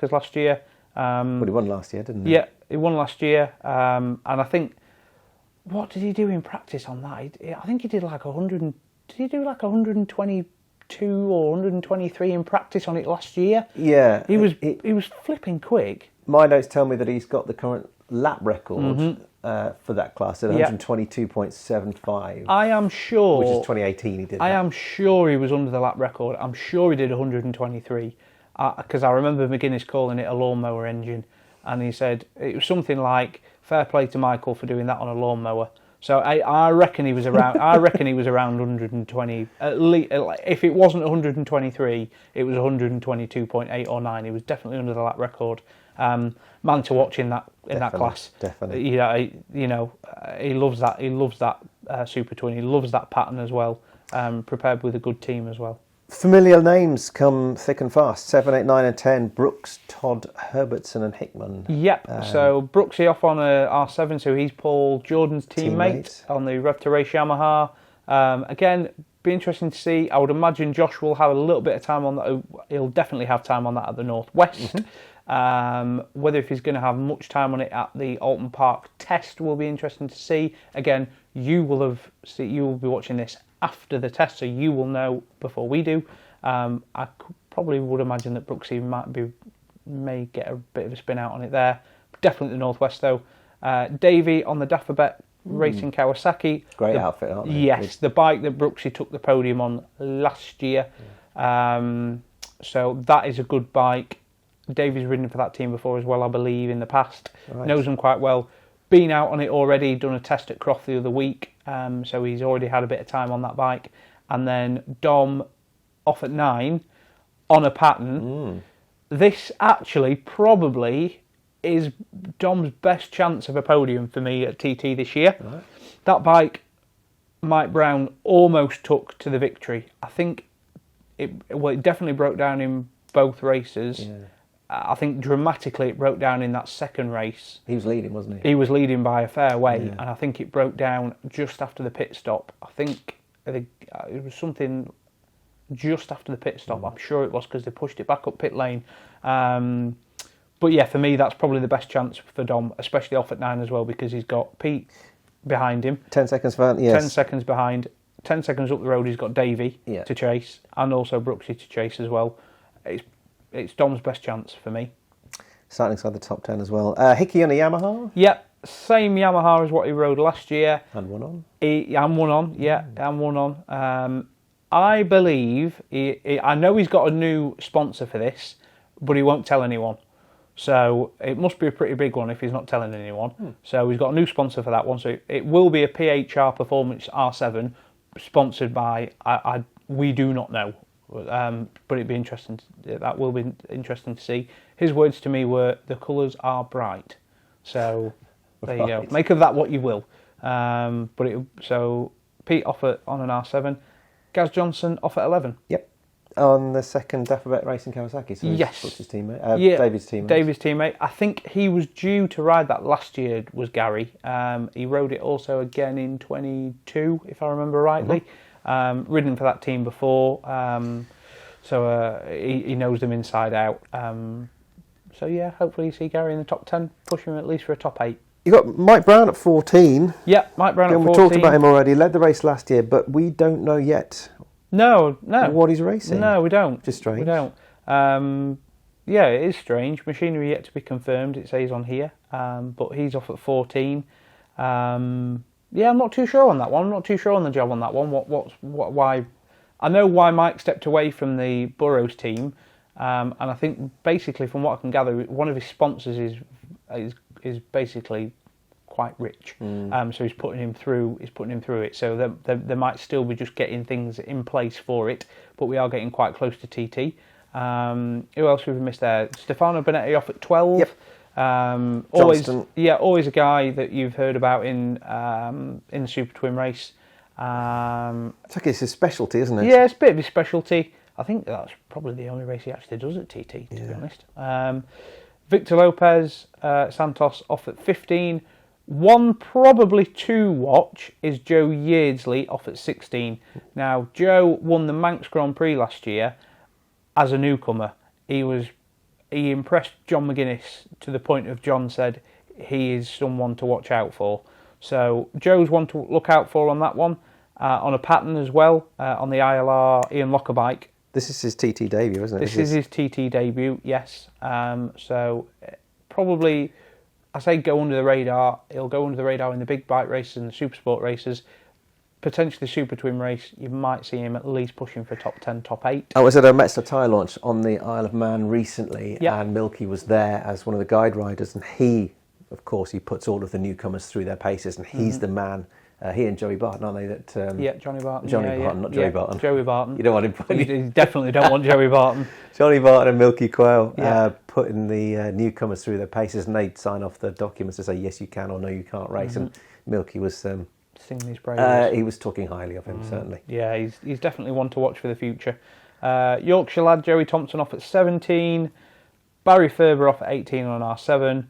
as last year. Well, he won last year, didn't he? Yeah, he won last year, and I think, what did he do in practice on that? I think he did like 100. Did he do like 122 or 123 in practice on it last year? Yeah, he was flipping quick. My notes tell me that he's got the current lap record for that class at 122.75. I am sure, which is 2018. He did. I am sure he was under the lap record. I'm sure he did 123. Because I remember McGuinness calling it a lawnmower engine, and he said it was something like "fair play to Michael for doing that on a lawnmower." So I reckon he was around. I reckon he was around 120. At least, if it wasn't 123, it was 122.8 or 9. He was definitely under the lap record. Man to watch in that class. Definitely. He loves that. He loves that Super Twin. He loves that pattern as well. Prepared with a good team as well. Familiar names come thick and fast. 7, 8, 9 and 10. Brooks, Todd, Herbertson and Hickman. Yep. So Brooksy off on a R7, so he's Paul Jordan's teammate on the Rev to Race Yamaha. Again, be interesting to see. I would imagine Josh will have a little bit of time on that. He'll definitely have time on that at the Northwest. Whether if he's going to have much time on it at the Alton Park test will be interesting to see. Again, you will be watching this after the test, so you will know before we do. I probably would imagine that Brooksy may get a bit of a spin out on it there. Definitely the Northwest though. Davey on the Dafabet Racing Kawasaki. Great outfit, aren't they? Yes, the bike that Brooksy took the podium on last year. So that is a good bike. Davey's ridden for that team before as well, I believe, in the past. Right. Knows them quite well. Been out on it already, done a test at Croft the other week. So he's already had a bit of time on that bike. And then Dom off at 9 on a pattern. This actually probably is Dom's best chance of a podium for me at TT this year. Right. That bike, Mike Brown almost took to the victory. I think it definitely broke down in both races. Yeah. I think dramatically it broke down in that second race. He was leading, wasn't he? He was leading by a fair way, Yeah. and I think it broke down just after the pit stop. I think it was something just after the pit stop. I'm sure it was, because they pushed it back up pit lane. But yeah, for me, that's probably the best chance for Dom, especially off at 9 as well, because he's got Pete behind him. 10 seconds for yes. 10 seconds behind. 10 seconds up the road, he's got Davey to chase, and also Brooksy to chase as well. It's Dom's best chance for me. Starting inside the top 10 as well. Hickey on a Yamaha? Yep, same Yamaha as what he rode last year. And one on? And one on, yeah, and one on. I believe, I know he's got a new sponsor for this, but he won't tell anyone. So it must be a pretty big one if he's not telling anyone. So he's got a new sponsor for that one. So it will be a PHR Performance R7 sponsored by, we do not know. But it'd be interesting. That will be interesting to see. His words to me were, "The colours are bright." So there you go. Make of that what you will. So Pete off on an R7, Gaz Johnson off at 11. Yep. On the second Dapperbet Racing Kawasaki. So yes. What's his teammate? David's teammate. I think he was due to ride that last year. Was Gary? He rode it also again in 22, if I remember rightly. Ridden for that team before, so he knows them inside out. So yeah, hopefully you see Gary in the top 10, push him at least for a top 8. You got Mike Brown at 14. Yeah, Mike Brown at 14. We talked about him already. Led the race last year, but we don't know yet. No. What he's racing. No, we don't. Just strange. We don't. Yeah, it is strange. Machinery yet to be confirmed. It says on here, but he's off at 14. Yeah, I'm not too sure on that one. I'm not too sure on the job on that one. Why? I know why Mike stepped away from the Burrows team, and I think basically from what I can gather, one of his sponsors is basically quite rich. So he's putting him through it. So there might still be just getting things in place for it, but we are getting quite close to TT. Who else have we missed there? Stefano Bennetts off at 12. Yep. Always a guy that you've heard about in the Super Twin race. It's like it's his specialty, isn't it? Yeah, it's a bit of his specialty. I think that's probably the only race he actually does at TT, to be honest. Victor Lopez, Santos off at 15. One, probably to watch, is Joe Yeardsley off at 16. Now, Joe won the Manx Grand Prix last year as a newcomer. He impressed John McGuinness to the point of John said he is someone to watch out for. So Joe's one to look out for on that one. On a pattern as well, on the ILR Ian Locker bike. This is his TT debut, isn't it? This is his TT debut, yes. So probably, I say go under the radar. He'll go under the radar in the big bike races and the super sport races. Potentially Super Twin race, you might see him at least pushing for top 10, top 8. I was at a Metzler tyre launch on the Isle of Man recently, Yep. and Milky was there as one of the guide riders, and he puts all of the newcomers through their paces, and he's the man. He and Joey Barton, aren't they? Johnny Barton. Barton, not Joey Barton. Joey Barton. You don't want him. You definitely don't want Joey Barton. Johnny Barton and Milky Quayle putting the newcomers through their paces, and they'd sign off the documents to say yes you can or no you can't race. And Milky was singing his praises. he was talking highly of him, certainly. Yeah, he's definitely one to watch for the future. Yorkshire lad Joey Thompson off at 17. Barry Ferber off at 18 on R7.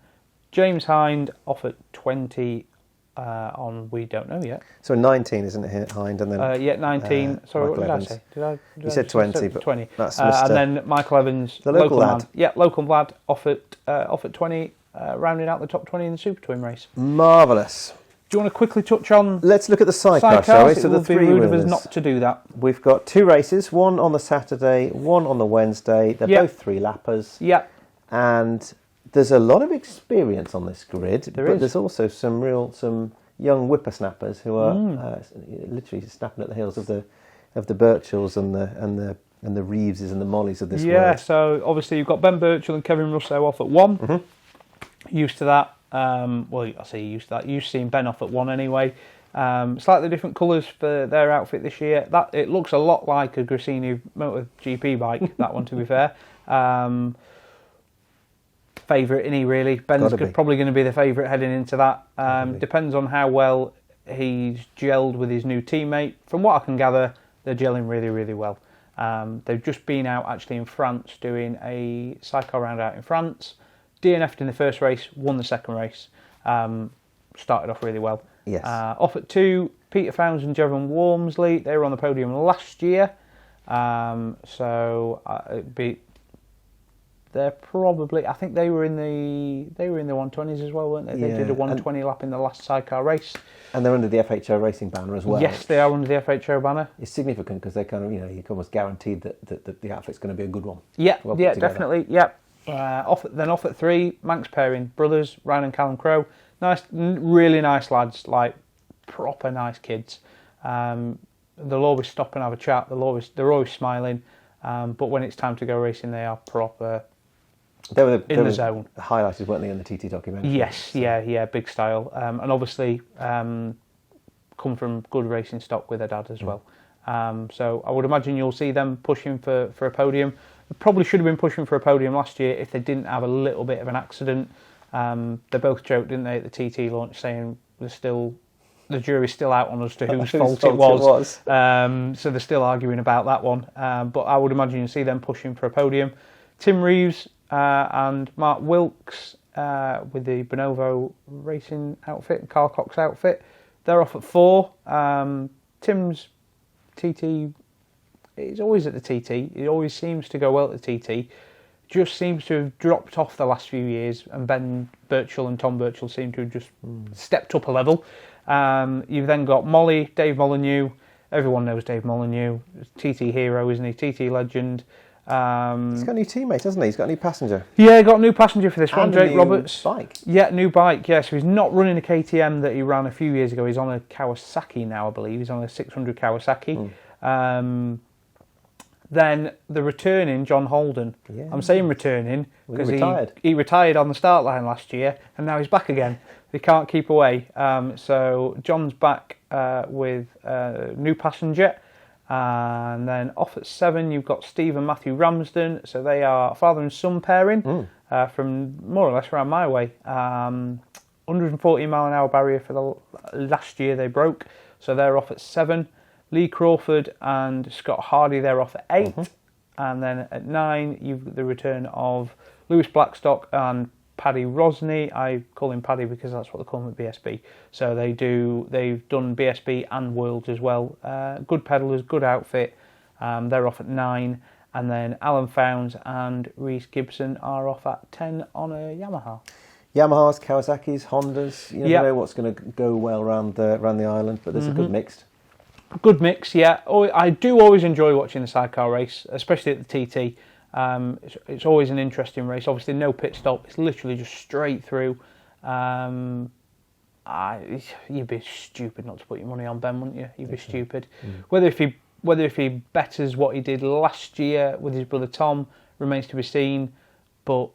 James Hind off at 20 on we don't know yet. So 19, isn't it, Hind? And then 19. Sorry, what did Evans. I say? You said 20, but 20. that's and then Michael Evans, the local lad. Man. Yeah, local lad off at 20, rounding out the top 20 in the Super Twin race. Marvellous. Do you want to quickly touch on? Let's look at the sidecar, shall we? So it the would be three rude of us winners. not to do that. We've got 2 races, one on the Saturday, one on the Wednesday. They're both 3-lappers. Yeah. And there's a lot of experience on this grid, There is. There's also some young whippersnappers who are literally snapping at the heels of the Birchalls and the Reeveses and the Mollys of this world. So obviously you've got Ben Birchall and Kevin Russo off at 1. Mm-hmm. Used to that. Well, I say used to that. You've seen Ben off at 1 anyway. Slightly different colours for their outfit this year. It looks a lot like a Grassini MotoGP bike, that one to be fair. Favourite, isn't he, really? Ben's probably going to be the favourite heading into that. Depends on how well he's gelled with his new teammate. From what I can gather, they're gelling really, really well. They've just been out actually in France doing a cycle round out in France. DNF'd in the first race, won the second race. Started off really well. Yes. Off at 2, Peter Founds and Jevon Walmsley. They were on the podium last year. They're probably. I think they were in the 120s as well, weren't they? They did a 120 lap in the last sidecar race. And they're under the FHO racing banner as well. Yes, they are under the FHO banner. It's significant because they kind of, you're almost guaranteed that the outfit's going to be a good one. Yeah, definitely. Yeah. Off at 3, Manx pairing, brothers, Ryan and Callum Crowe. Nice, really nice lads, like proper nice kids. They'll always stop and have a chat. They're always smiling. But when it's time to go racing, they are proper. They were in the zone. Highlighted, weren't they, in the TT documentary? Yes, yeah, big style. And obviously come from good racing stock with their dad as well. So I would imagine you'll see them pushing for a podium. They probably should have been pushing for a podium last year if they didn't have a little bit of an accident. They both joked, didn't they, at the TT launch, saying the jury's still out on us to whose fault it was. So they're still arguing about that one. But I would imagine you'll see them pushing for a podium. Tim Reeves and Mark Wilkes with the Bonovo racing outfit and Carl Cox outfit, they're off at 4. Tim's TT, he's always at the TT. He always seems to go well at the TT. Just seems to have dropped off the last few years, and Ben Birchall and Tom Birchall seem to have just stepped up a level. You've then got Molly, Dave Molyneux. Everyone knows Dave Molyneux. TT hero, isn't he? TT legend. He's got a new teammate, hasn't he? He's got a new passenger. Yeah, got a new passenger for this one, Jake Roberts. Bike. Yeah, new bike. Yeah, so he's not running a KTM that he ran a few years ago. He's on a Kawasaki now, I believe. He's on a 600 Kawasaki. Then the returning John Holden. Yeah. I'm saying returning because he retired on the start line last year, and now he's back again. He can't keep away. So John's back with new passenger. And then off at 7, you've got Steve and Matthew Ramsden. So they are father and son pairing from more or less around my way. 140 mile an hour barrier for the last year they broke. So they're off at 7. Lee Crawford and Scott Hardy, they're off at 8. And then at 9, you've got the return of Lewis Blackstock and Paddy Rosney. I call him Paddy because that's what they call him at BSB. So they've done BSB and Worlds as well. Good pedallers, good outfit. They're off at 9. And then Alan Founds and Reese Gibson are off at 10 on a Yamaha. Yamahas, Kawasaki's, Hondas. You never know what's going to go well around the island, but there's a good mix. Good mix, yeah. I do always enjoy watching the sidecar race, especially at the TT. It's always an interesting race. Obviously, no pit stop. It's literally just straight through. You'd be stupid not to put your money on Ben, wouldn't you? You'd be stupid. Whether if he betters what he did last year with his brother Tom remains to be seen. But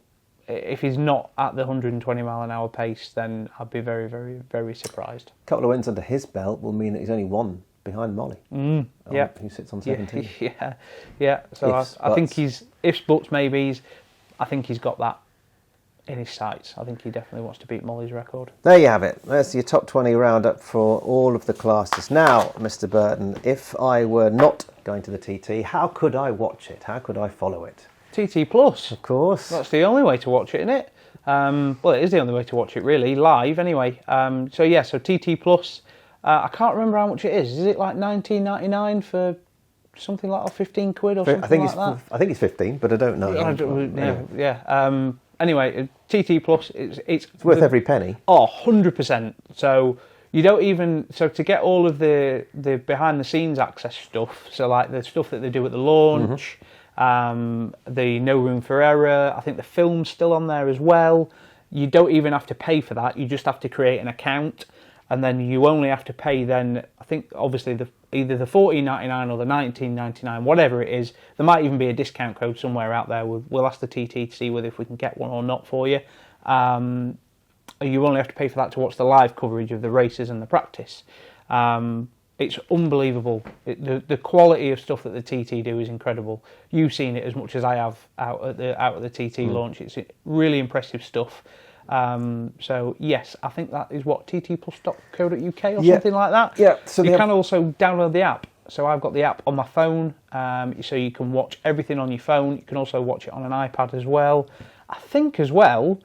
if he's not at the 120 mile an hour pace, then I'd be very, very, very surprised. A couple of wins under his belt will mean that he's only one behind Molly, who sits on 17. Yeah. So I think he's, ifs, buts, maybes, I think he's got that in his sights. I think he definitely wants to beat Molly's record. There you have it. There's your top 20 roundup for all of the classes. Now, Mr. Burton, if I were not going to the TT, how could I watch it? How could I follow it? TT Plus. Of course. That's the only way to watch it, isn't it? Well, it is the only way to watch it, really, live anyway. So TT Plus. I can't remember how much it is. Is it like $19.99 for something like 15 quid or something like that? I think it's 15, but I don't know. Anyway, TT Plus, it's worth every penny. Oh, 100%. So you don't even... So to get all of the behind-the-scenes access stuff, so like the stuff that they do at the launch, the No Room for Error, I think the film's still on there as well. You don't even have to pay for that. You just have to create an account. and then you only have to pay then, I think obviously either the $14.99 or the $19.99, whatever it is. There might even be a discount code somewhere out there. We'll ask the TT to see whether if we can get one or not for you. You only have to pay for that to watch the live coverage of the races and the practice. It's unbelievable. The quality of stuff that the TT do is incredible. You've seen it as much as I have out at the TT launch. It's really impressive stuff. So yes, I think that is what ttplus.co.uk or something like that. Yeah. So you can also download the app. So I've got the app on my phone, so you can watch everything on your phone. You can also watch it on an iPad as well. I think as well,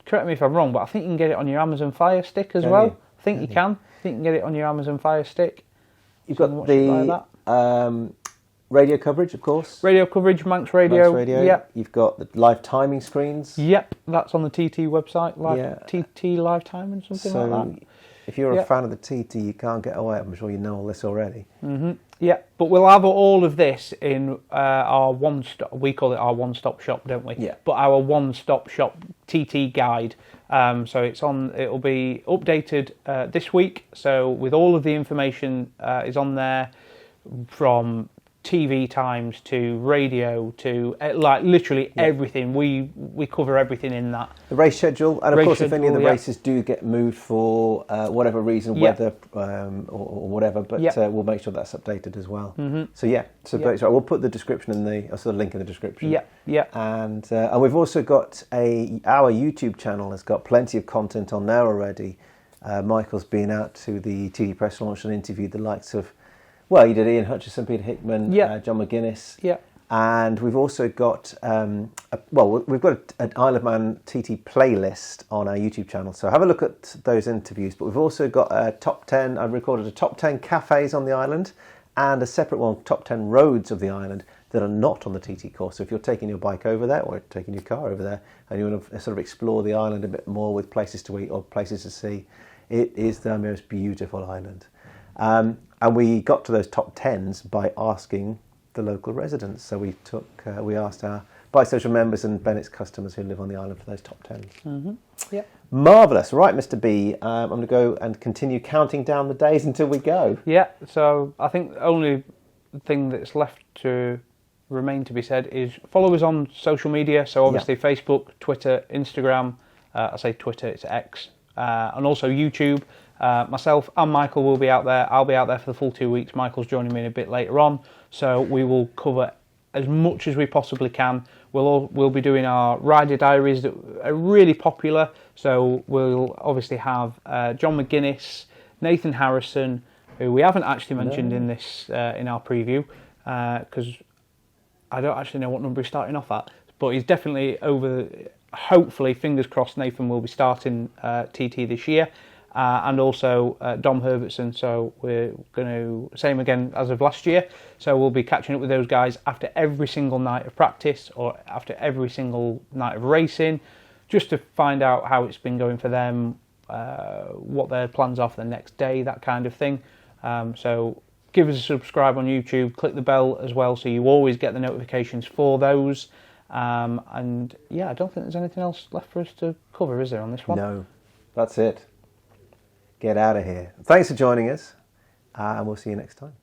correct me if I'm wrong, but I think you can get it on your Amazon Fire Stick as well. I think you can. I think you can get it on your Amazon Fire Stick. You've got the radio coverage, of course. Radio coverage, Manx Radio. Yep. You've got the live timing screens. Yep, that's on the TT website. TT live timing, something like that. If you're a fan of the TT, you can't get away. I'm sure you know all this already. Mm-hmm. Yeah, but we'll have all of this in our one-stop. We call it our one-stop shop, don't we? Yeah. But our one-stop shop TT guide. So it'll be updated this week. So with all of the information is on there, from TV times to radio to like literally everything. We cover everything in that. The race schedule, and of course if any of the races do get moved for whatever reason, weather or whatever, but we'll make sure that's updated as well. Mm-hmm. So we'll put the description in the link in the description. And we've also got our YouTube channel has got plenty of content on there already. Michael's been out to the TT press launch and interviewed the likes of, well, you did Ian Hutchison, Peter Hickman, John McGuinness. Yeah. And we've also got, we've got an Isle of Man TT playlist on our YouTube channel. So have a look at those interviews. But we've also got a top 10, I've recorded a top 10 cafes on the island and a separate one, top 10 roads of the island that are not on the TT course. So if you're taking your bike over there or taking your car over there and you want to sort of explore the island a bit more with places to eat or places to see, it is the most beautiful island. And we got to those top 10s by asking the local residents. So we asked our Bi-Social members and Bennetts customers who live on the island for those top 10s. Mm-hmm. Yeah. Marvellous. Right, Mr. B, I'm going to go and continue counting down the days until we go. Yeah, so I think the only thing that's left to remain to be said is follow us on social media. So obviously Facebook, Twitter, Instagram. I say Twitter, it's X. And also YouTube. Myself and Michael will be out there. I'll be out there for the full 2 weeks. Michael's joining me a bit later on. So we will cover as much as we possibly can. We'll be doing our rider diaries that are really popular. So we'll obviously have John McGuinness, Nathan Harrison, who we haven't actually mentioned in this in our preview, because I don't actually know what number he's starting off at. But he's definitely hopefully, fingers crossed, Nathan will be starting TT this year. And also Dom Herbertson, so we're going to, same again as of last year, so we'll be catching up with those guys after every single night of practice or after every single night of racing, just to find out how it's been going for them, what their plans are for the next day, that kind of thing. So give us a subscribe on YouTube, click the bell as well so you always get the notifications for those. And yeah, I don't think there's anything else left for us to cover, is there, on this one? No, that's it. Get out of here. Thanks for joining us, and we'll see you next time.